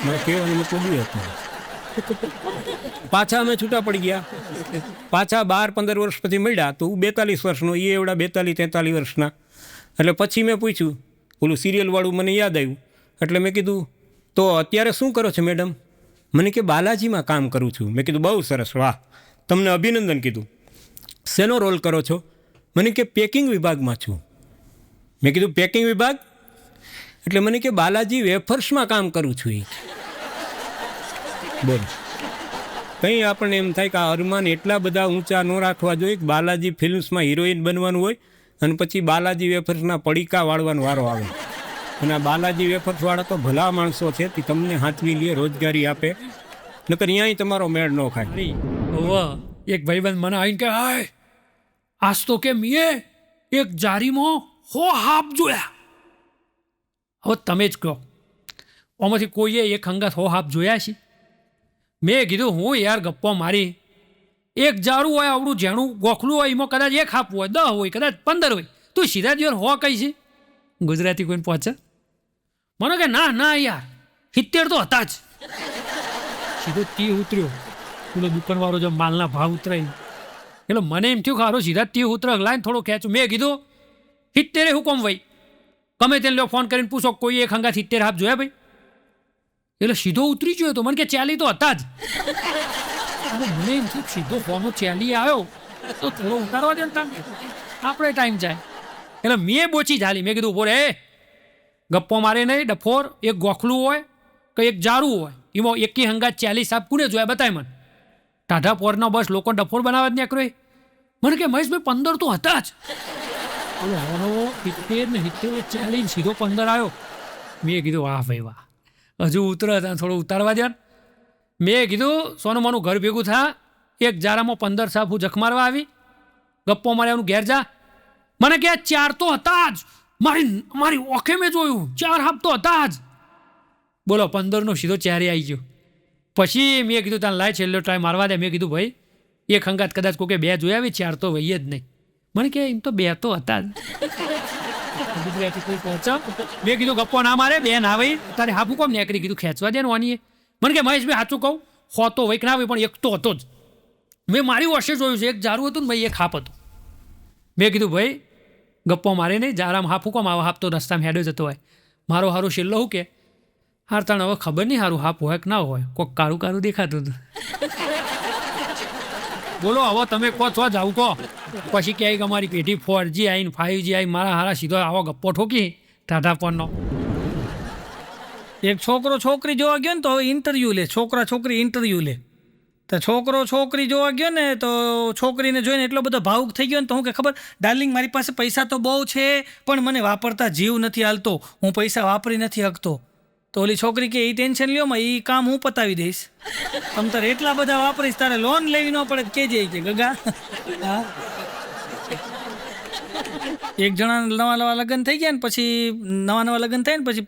મેં કહેવાનું મતલબ હતું. પાછા અમે છૂટા પડી ગયા. પાછા 12-15 વર્ષ પછી મળ્યા તો હું 42 વર્ષનો, એ એવડા 42-43 વર્ષના. એટલે પછી મેં પૂછ્યું, ઓલું સિરિયલવાળું મને યાદ આવ્યું. એટલે મેં કીધું તો અત્યારે શું કરો છો મેડમ? મને કે બાલાજીમાં કામ કરું છું. મેં કીધું બહુ સરસ, વાહ, તમને અભિનંદન કીધું. શેનો રોલ કરો છો? મને કે પેકિંગ વિભાગમાં છું. મેં કીધું પેકિંગ વિભાગ એટલે મને કે બાલાજી વેફર્સમાં કામ કરું છું. એ બોલો, કંઈ આપણને એમ થાય કે આ અરમાન એટલા બધા ઊંચા ન રાખવા જોઈએ કે બાલાજી ફિલ્મ્સમાં હિરોઈન બનવાનું હોય અને પછી બાલાજી વેફર્સના પડીકા વાળવાનો વારો આવે. અને આ બાલાજી વેફર્સવાળા તો ભલા માણસો છે, તે તમને હાથવી લે, રોજગારી આપે, નકર અહીંયાય તમારો મેળ ન ખાય. ઓવા એક ભાઈબંધ મને આવીને કે હાય આજ તો કે મીએ એક જારીમાં હો હાપ જોયા. હવે તમે જ કહો, આમાંથી કોઈએ એક હંગાત હો હાપ જોયા છે? મેં કીધું હું યાર ગપ્પો મારી, એક જારું હોય આવડું જેણું ગોખલું હોય એમાં કદાચ એક હાપ હોય, 10 હોય, કદાચ 15 હોય, તું સીધા દિવસ હો કઈ છે? ગુજરાતી કોઈને પહોંચે? મને કે ના ના યાર 70 તો હતા જ. સીધો 30 ઉતર્યો. પેલો દુકાનવાળો જો માલના ભાવ ઉતરાય એટલે મને એમ થયું કે હારો સીધા 30 ઉતરે, લાઈને થોડો ખેંચું. મેં કીધું 70 હુકમ ભાઈ, ગમે તેને લ્યો ફોન કરીને પૂછો કોઈ એક હંગા 70 હાપ જોયા ભાઈ? એટલે સીધો ઉતરી ગયો તો મને કે 40 તો હતા જ. મને એમ થયું સીધો ફોનો 40 આવ્યો તો થોડો ઉતારવા દે ને તમે, આપણે ટાઈમ જાય. એટલે મેં બોચી ઝાલી. મેં કીધું બોલે એ ગપ્પો મારે નહીં, ડફોર એક ગોખલું હોય કે એક જારું હોય એમાં એકી હંગાત 40 હાપ કોને જોયા બતાય મને? ટાઢા પોરનો બસ લોકો ડફોર બનાવવા જ નીકળ્યો. મને કે મહેશભાઈ 15 તો હતા જ. 70 ને 70 40 સીધો 15 આવ્યો. મેં કીધું વાહ ભાઈ વાહ, હજુ ઉતરે થોડું ઉતારવા દે. મેં કીધું સોનું મોનું ઘર ભેગું થા, એક જારામાં 15 સાપ હું જખ મારવા આવી, ગપ્પો માર્યાનું ઘેર જા. મને કે 4 તો હતા જ, મારી ઓખે મેં જોયું 4 હાપ તો હતા જ. બોલો 15નો સીધો 4 આવી ગયો. પછી મેં કીધું તારે લાય છેલ્લો ટ્રાય મારવા દે. મેં કીધું ભાઈ એક હંગાત કદાચ કોઈ 2 જોયા આવી, 4 તો વહીએ જ નહીં. મને કે એમ તો 2 તો હતા જ. મેં કીધું ગપ્પો ના મારે, 2 ના ભાઈ તારે હાપું કોમ નીકળી, કીધું ખેંચવા દે ને વાની. મને કે મહેશભાઈ સાચું કહું, હો તો વૈક ના હોય પણ એક તો હતો જ. મેં મારી વર્ષે જોયું છે, એક જારું હતું ને ભાઈ એક હાપ હતું. મેં કીધું ભાઈ ગપ્પો મારે નહીં, જારામાં હાપું કોમ આવો, હાપ તો રસ્તામાં હેડો જતો હોય. મારો હારું છેલ્લો હું કે હાર તાણ હવે ખબર નહીં હારું હાપ હોય કે ના હોય, કોઈક કાળું કાળું દેખાતું હતું. બોલો હવે તમે કહો છો જાવું કહો. પછી ક્યાંય અમારી પેઢી 4G આવીને 5G આવી, મારા હારા સીધો આવો ગપ્પો ઠોકી ટાટા પરનો. એક છોકરો છોકરી જોવા ગયો ને તો હવે ઇન્ટરવ્યૂ લે, છોકરા છોકરી ઇન્ટરવ્યૂ લે. તો છોકરો છોકરી જોવા ગયો ને તો છોકરીને જોઈને એટલો બધો ભાવુક થઈ ગયો ને તો હું કે ખબર ડાર્લિંગ મારી પાસે પૈસા તો બહુ છે પણ મને વાપરતા જીવ નથી હાલતો, હું પૈસા વાપરી નથી શકતો. તો ઓલી છોકરી કે એ ટેન્શન લ્યો માં, એ કામ હું પતાવી દઈશ. તમ તારે એટલા બધા વાપરીશ, તારે લોન લેવી ન પડે કેજે કે ગગા. હા, એક જણા નવા લગ્ન થઈ ગયા ને પછી નવા લગ્ન થાય ને પછી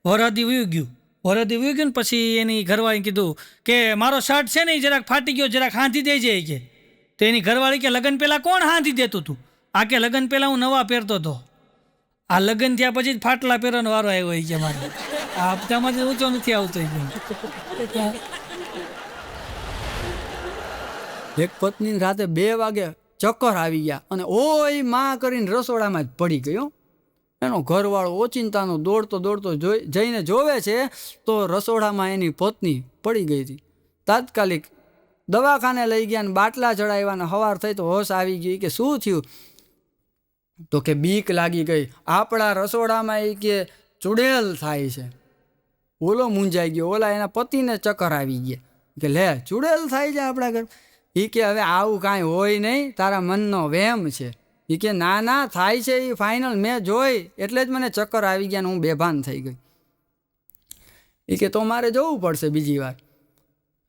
વરદી વયું ગયું ને પછી એની ઘરવાળી કીધું કે મારો શર્ટ છે ને એ જરાક ફાટી ગયો, જરાક હાંધી દેજે કે. તો એની ઘરવાળી કે લગ્ન પહેલાં કોણ હાંધી દેતું તું? આ કે લગ્ન પહેલાં હું નવા પહેરતો હતો, આ લગ્ન થયા પછી જ ફાટલા પહેરવાનો વારો આવ્યો હોય કે મારે આ હપ્તામાંથી ઊંચો નથી આવતો. એક પત્ની રાતે 2 વાગે ચક્કર આવી ગયા અને ઓય માં કરીને રસોડામાં જ પડી ગયો. એનો ઘરવાળો ઓચિંતાનો દોડતો જઈને જોવે છે તો રસોડામાં એની પત્ની પડી ગઈ હતી. તાત્કાલિક દવાખાને લઈ ગયા ને બાટલા ચડાવ્યા ને સવાર થઈ તો હોશ આવી ગઈ. કે શું થયું? તો કે બીક લાગી ગઈ, આપણા રસોડામાં એ કે ચુડેલ થાય છે. ઓલો મૂંઝાઈ ગયો, ઓલા એના પતિને ચક્કર આવી ગયા કે લે ચુડેલ થાય છે આપણા ઘર. એ કે હવે આવું કાંઈ હોય નહીં, તારા મનનો વહેમ છે. એ કે ના થાય છે એ ફાઇનલ, મેં જોઈ એટલે જ મને ચક્કર આવી ગયા ને હું બેભાન થઈ ગઈ. એ કે તો મારે જવું પડશે બીજી વાર.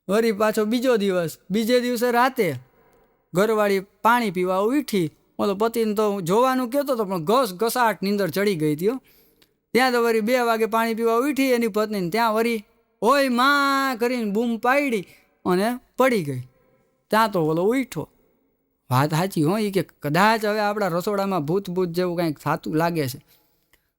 વળી પાછો બીજે દિવસે રાતે ઘરવાળી પાણી પીવા ઉઠી, ઓલો પતિને તો જોવાનું કહેતો હતો પણ ઘસાટ નીંદર ચડી ગઈ હતી. ત્યાં તો વળી 2 વાગે પાણી પીવા ઉઠી એની પત્નીને, ત્યાં વળી ઓય માં કરીને બૂમ પાડી અને પડી ગઈ. ત્યાં તો ઓલો ઉઠો. વાત સાચી હોય કે કદાચ હવે આપણા રસોડામાં ભૂત જેવું કંઈક થતું લાગે છે.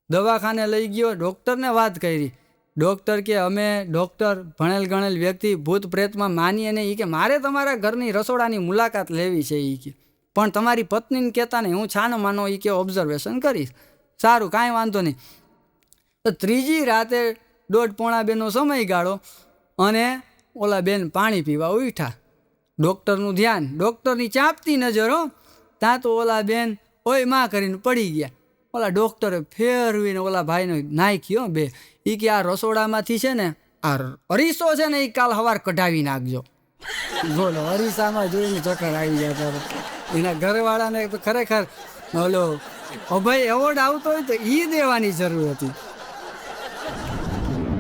દવાખાને લઈ ગયો, ડૉક્ટરને વાત કરી. ડૉક્ટર કે અમે ડૉક્ટર ભણેલ ગણેલ વ્યક્તિ ભૂત પ્રેતમાં માનીએ નહીં. એ કે મારે તમારા ઘરની રસોડાની મુલાકાત લેવી છે. એ કે પણ તમારી પત્નીને કહેતા નહીં, હું છાનો માનો એ કે ઓબ્ઝર્વેશન કરીશ. સારું કાંઈ વાંધો નહીં. તો ત્રીજી રાતે 1:30-2:00 સમયગાળો અને ઓલા બેન પાણી પીવા ઉઠ્યા. ડૉક્ટરનું ધ્યાન, ડૉક્ટરની ચાંપતી નજરો, ત્યાં તો ઓલા બેન ઓય માં કરીને પડી ગયા. ઓલા ડૉક્ટરે ફેરવીને ઓલા ભાઈને નાખ્યો બે. એ કે આ રસોડામાંથી છે ને આ અરીસો છે ને એ કાલ સવાર કઢાવી નાખજો. બોલો, અરીસામાં જોઈને ચક્કર આવી જતા. એના ઘરવાળાને તો ખરેખર ઓલો અભય એવોર્ડ આવતો હોય તો એ દેવાની જરૂર હતી.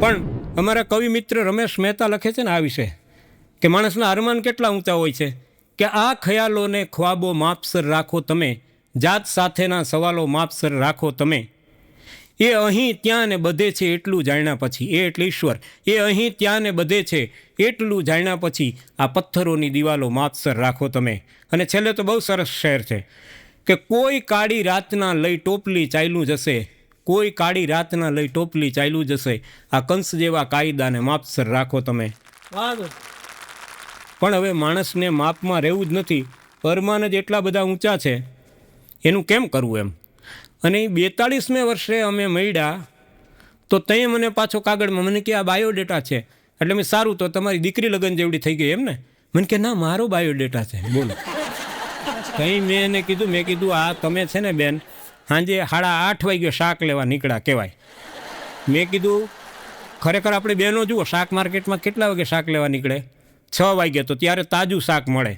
પણ અમારા કવિ મિત્ર રમેશ મહેતા લખે છે ને આ વિશે, કે માણસના અરમાન કેટલા ઊંચા હોય છે, કે આ ખ્યાલોને ખ્વાબો માપસર રાખો તમે, જાત સાથેના સવાલો માપસર રાખો તમે. એ અહીં ત્યાં ને બધે છે એટલું જાણ્યા પછી, એ એટલે ઈશ્વર, એ અહીં ત્યાં ને બધે છે એટલું જાણ્યા પછી આ પથ્થરોની દિવાલો માપસર રાખો તમે. અને છેલ્લે તો બહુ સરસ શેર છે કે કોઈ કાળી રાતના લઈ ટોપલી ચાલ્યું જશે, કોઈ કાળી રાતના લઈ ટોપલી ચાલ્યું જશે, આ કંસ જેવા કાયદાને માપસર રાખો તમે. પણ હવે માણસને માપમાં રહેવું જ નથી, અરમાન જ એટલા બધા ઊંચા છે, એનું કેમ કરવું એમ. અને 42મે વર્ષે અમે મળ્યા તો ત્યાં મને પાછો કાગળમાં મને કે આ બાયોડેટા છે. એટલે મેં સારું, તો તમારી દીકરી લગ્ન જેવડી થઈ ગઈ એમ ને? મને કે ના, મારો બાયોડેટા છે. બોલો, કંઈ મેં એને કીધું, મેં કીધું આ તમે છે ને બેન સાંજે 8:30 વાગે શાક લેવા નીકળ્યા કહેવાય. મેં કીધું ખરેખર આપણે બહેનો જુઓ, શાક માર્કેટમાં કેટલા વાગે શાક લેવા નીકળે? 6 વાગે, તો ત્યારે તાજું શાક મળે.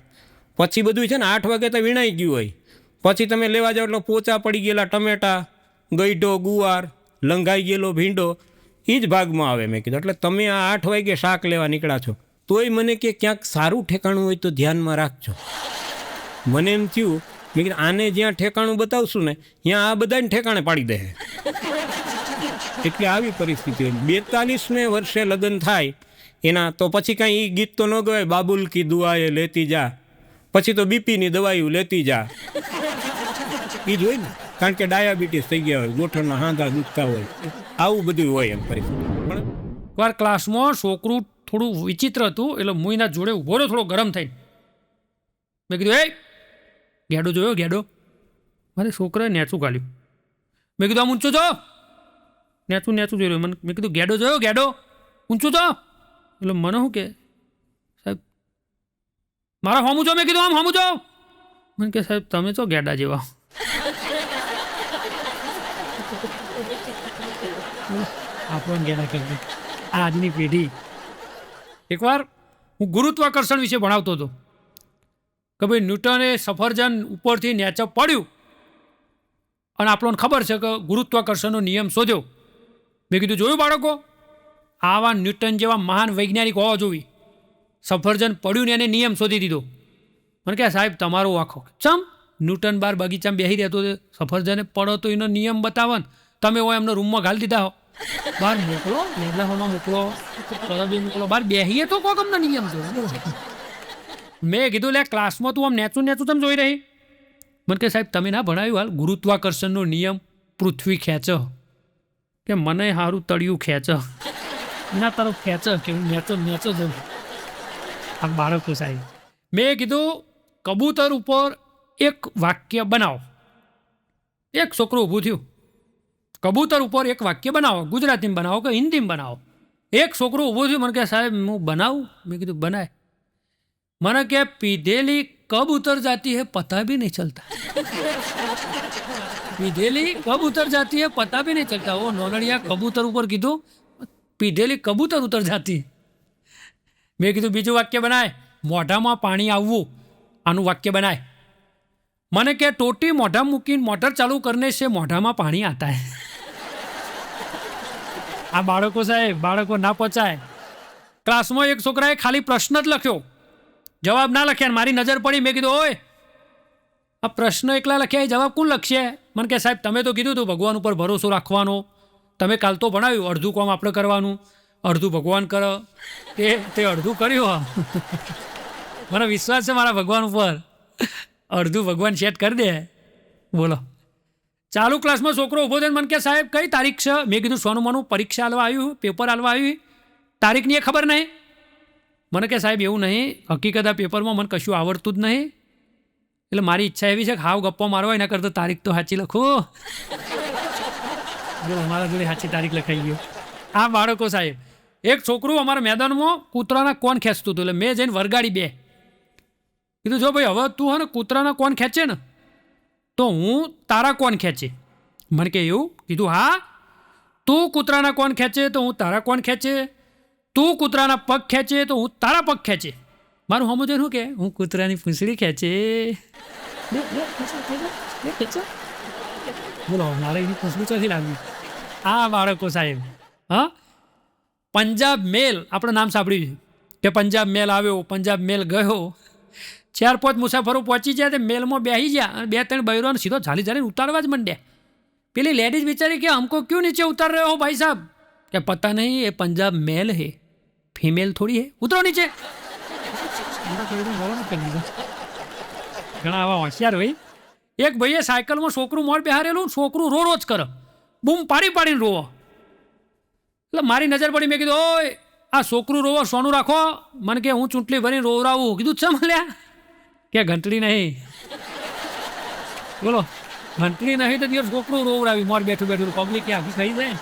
પછી બધું છે ને 8 વાગે તો વીણાઈ ગયું હોય. પછી તમે લેવા જાઓ એટલે પોચા પડી ગયેલા ટમેટા, ગઈઢો, ગુવાર, લંઘાઈ ગયેલો ભીંડો, એ જ ભાગમાં આવે. મેં કીધું એટલે તમે આ 8 વાગે શાક લેવા નીકળ્યા છો, તોય મને કે ક્યાંક સારું ઠેકાણું હોય તો ધ્યાનમાં રાખજો. મને એમ થયું, મેં કીધું આને જ્યાં ઠેકાણું બતાવશું ને ત્યાં આ બધાને ઠેકાણે પાડી દે. એટલે આવી પરિસ્થિતિ હોય. 42મે વર્ષે લગ્ન થાય એના તો પછી કાંઈ એ ગીત તો ન ગવાય, બાબુલ કી દુઆએ લેતી જા, પછી તો બીપીની દવાઈઓ લેતી જા, એ જ હોય ને. કારણ કે ડાયાબિટીસ થઈ ગયા હોય, ગોઠણના હાંધા દુખતા હોય, આવું બધું હોય એમ પરિસ્થિતિ. પણ એકવાર ક્લાસમાં છોકરું થોડું વિચિત્ર હતું, એટલે હું એના જોડે ઊભો રહ્યો, થોડો ગરમ થઈને. મેં કીધું એ ગેડો જોયો ગેડો? મારે છોકરાએ નેચું કાઢ્યું. મેં કીધું આમ ઊંચું જો, નેચું જોઈ રહ્યો. મેં કીધું ગેડો જોયો ગેડો? ઊંચું જો. એટલે મને શું કે સાહેબ મારા હોમું જો. મેં કીધું આમ હોમું જો. મને કે સાહેબ તમે છો ગેડા જેવા. આપણો ગેડા કરી આજની પેઢી. એકવાર હું ગુરુત્વાકર્ષણ વિશે ભણાવતો હતો કે ભાઈ ન્યૂટને સફરજન ઉપરથી નીચે પડ્યું અને આપણને ખબર છે કે ગુરુત્વાકર્ષણનો નિયમ શોધ્યો. મેં કીધું જોયું બાળકો, આવા ન્યૂટન જેવા મહાન વૈજ્ઞાનિક હોવા જોઈએ. સફરજન પડ્યું ને એને નિયમ શોધી દીધો. મને કહે સાહેબ તમારો વાંખો. ચમ ન્યૂટન બાર બગીચામાં બેસી રહેતો, સફરજને પડો તો એનો નિયમ બતાવો ને, તમે હોય એમનો રૂમમાં ઘાલી દીધા હો, બહાર મોકલો, લેબલામાં મોકલો, મોકલો, બહાર બેસીએ તો કોક અમને નિયમ જો. મેં કીધું લે ક્લાસમાં તું આમ નેચું તમે જોઈ રહી? મને કે સાહેબ તમે ના ભણાવ્યું હાલ ગુરુત્વાકર્ષણનો નિયમ, પૃથ્વી ખેંચ, કે મને સારું તળિયું ખેંચ, ના તારું ખેંચ કે નેચો જ આ બાળકો સાહેબ. મેં કીધું કબૂતર ઉપર એક વાક્ય બનાવો. એક છોકરું ઊભું થયું, કબૂતર ઉપર એક વાક્ય બનાવો, ગુજરાતીમાં બનાવો કે હિન્દીમાં બનાવો. એક છોકરું ઊભું થયું, મને કહે સાહેબ હું બનાવું? મેં કીધું બનાય. મને કે પીધેલી कब उतर जाती है पता भी नहीं चलता. पीधेली कब उतर जाती है पता भी नहीं चलता. वो नोनड़िया कबूतर ઉપર કીધું, પીધેલી કબૂતર ઉતર જાતી. મેં કીધું બીજું વાક્ય બનાય, મોઢામાં પાણી આવવું, આનું વાક્ય બનાય. મને કે ટોટી મોઢા મૂકીને મોટર ચાલુ કરને से મોઢામાં પાણી आता है. આ બાળકો સાહેબ, બાળકો ના પચાય. ક્લાસમાં એક છોકરાએ ખાલી પ્રશ્ન જ લખ્યો, જવાબ ના લખ્યા. મારી નજર પડી, મેં કીધું ઓય આ પ્રશ્ન એકલા લખ્યા, જવાબ કોણ લખશે? મને કે સાહેબ તમે તો કીધું હતું ભગવાન ઉપર ભરોસો રાખવાનો, તમે કાલ તો ભણાવ્યું અડધું કામ આપણે કરવાનું, અડધું ભગવાન કરો. તે અડધું કર્યું. મને વિશ્વાસ છે મારા ભગવાન ઉપર, અડધું ભગવાન સેટ કરી દે. બોલો, ચાલુ ક્લાસમાં છોકરો ઊભો થઈને મને કે સાહેબ કઈ તારીખ છે? મેં કીધું સોનું મનું પરીક્ષા હાલવા આવ્યું, પેપર હાલવા આવ્યું, તારીખની એ ખબર નહીં. મને કે સાહેબ એવું નહીં, હકીકત આ પેપરમાં મને કશું આવડતું જ નહીં, એટલે મારી ઈચ્છા એવી છે કે હાવ ગપ્પો મારવા, એના કરતાં તારીખ તો સાચી લખો. જો મારા જોડે સાચી તારીખ લખાઈ ગયો. આ બાળકો સાહેબ, એક છોકરું અમારા મેદાનમાં કૂતરાના કોણ ખેંચતું હતું, એટલે મેં જઈને વરગાડી બે કીધું, જો ભાઈ હવે તું હે ને કૂતરાના કોણ ખેંચે ને તો હું તારા કોણ ખેંચે. મને કે એવું? કીધું હા, તું કૂતરાના કોણ ખેંચે તો હું તારા કોણ ખેંચે, તું કૂતરાના પગ ખેંચે તો હું તારા પગ ખેંચે. મારું હમું શું કે હું કૂતરાની પૂંછડી ખેંચે. બોલો મારે એની પૂંછડી ચોથી લાગવી. આ બાળકો સાહેબ, હા, પંજાબ મેલ આપણે નામ સાંભળ્યું છે કે પંજાબ મેલ આવ્યો, પંજાબ મેલ ગયો, 4-5 મુસાફરો પહોંચી ગયા, તે મેલમાં બેસી ગયા અને 2-3 બૈરોને સીધો ઝાલીને ઉતારવા જ માંડ્યા. પેલી લેડીઝ બિચારી કે हमको क्यों नीचे उतार रहे हो भाई साहब? क्या पता नहीं ये पंजाब मेल है, फीमेल थोड़ी है, उतरो नीचे. ઘણા આવા હોશિયાર હોય. એક ભાઈએ સાયકલમાં છોકરું મોડ બેહારેલું, છોકરું રો જ કરે, બૂમ પાડી પાડીને રોવો. એટલે મારી નજર પડી, મેં કીધું ઓય આ છોકરું રોવો સોનું રાખો. મને કે હું ચૂંટલી ભરીને રોવરાવું. કીધું છે મળ્યા કે ઘંટડી નહીં. બોલો ઘંટડી નહીં તો દિવસ છોકરું રોવરાવી મોર બેઠું બેઠું પબ્લિક ક્યાં ખાઈ જાય.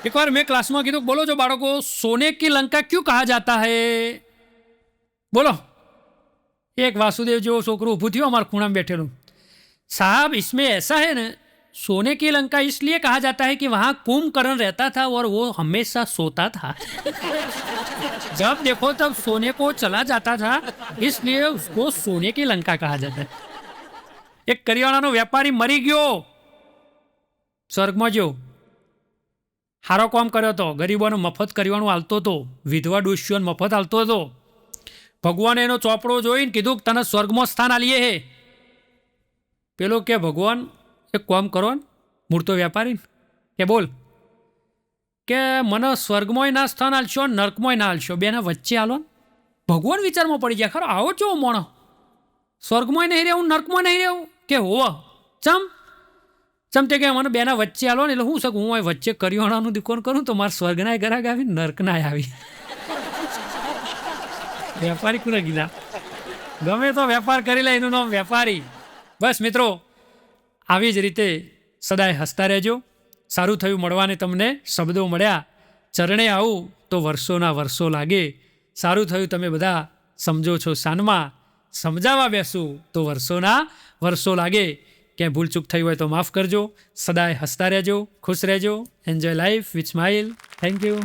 એકવાર મેં ક્લાસમાં કીધું, બોલો જો બાળકો, સોને કી લંકા ક્यों कहा जाता है? બોલો. એક વાસુદેવ જેવો છોકરું ઊભું થયું અમારા ખૂણામાં બેઠેલું. साहब इसमें ऐसा है ना, सोने की लंका इसलिए कहा जाता है कि वहाँ कुंभकर्ण रहता था और वो हमेशा सोता था. जब देखो तब सोने को चला जाता था, इसलिए उसको सोने की लंका कहा जाता है. એક કરિયાણાનો વેપારી મરી ગયો, સ્વર્ગમાં ગયો. સારો કામ કર્યો હતો, ગરીબોને મફત કરિયાણું હાલતો હતો, વિધવા ડોશીઓને મફત હાલતો હતો. ભગવાને એનો ચોપડો જોઈને કીધું તને સ્વર્ગમાં સ્થાન આલીએ હે. પેલો કે ભગવાન એક કામ કરો ને, મૂળતો વેપારી કે બોલ, કે મને સ્વર્ગમાંય ના સ્થાન હાલશો, નર્કમાંય ના હાલશો, બેના વચ્ચે હાલો ને. ભગવાન વિચારમાં પડી ગયા, ખરો આવો છો મોણો, સ્વર્ગમાંય નહીં રહેવું, નર્કમાં નહીં રહેવું, કે હોવ ચમતે કે મને બેના વચ્ચે હાલો ને. એટલે હું શકું, હું વચ્ચે કરિયાણાનું દુકાન કરું તો મારે સ્વર્ગનાય ગ્રાહક આવી, નર્કનાય આવી. વેપારી કોને કીધા? ગમે તો વેપાર કરી લે, એનું નામ વેપારી. બસ મિત્રો, આવી જ રીતે સદાય હસતા રહેજો. સારું થયું મળવાને, તમને શબ્દો મળ્યા. ચરણે આવું તો વર્ષોના વર્ષો લાગે. સારું થયું તમે બધા સમજો છો સાનમાં, સમજાવવા બેસું તો વર્ષોના વર્ષો લાગે. ક્યાંય ભૂલચૂક થઈ હોય તો માફ કરજો. સદાય હસતા રહેજો, ખુશ રહેજો. Enjoy life with smile. Thank you.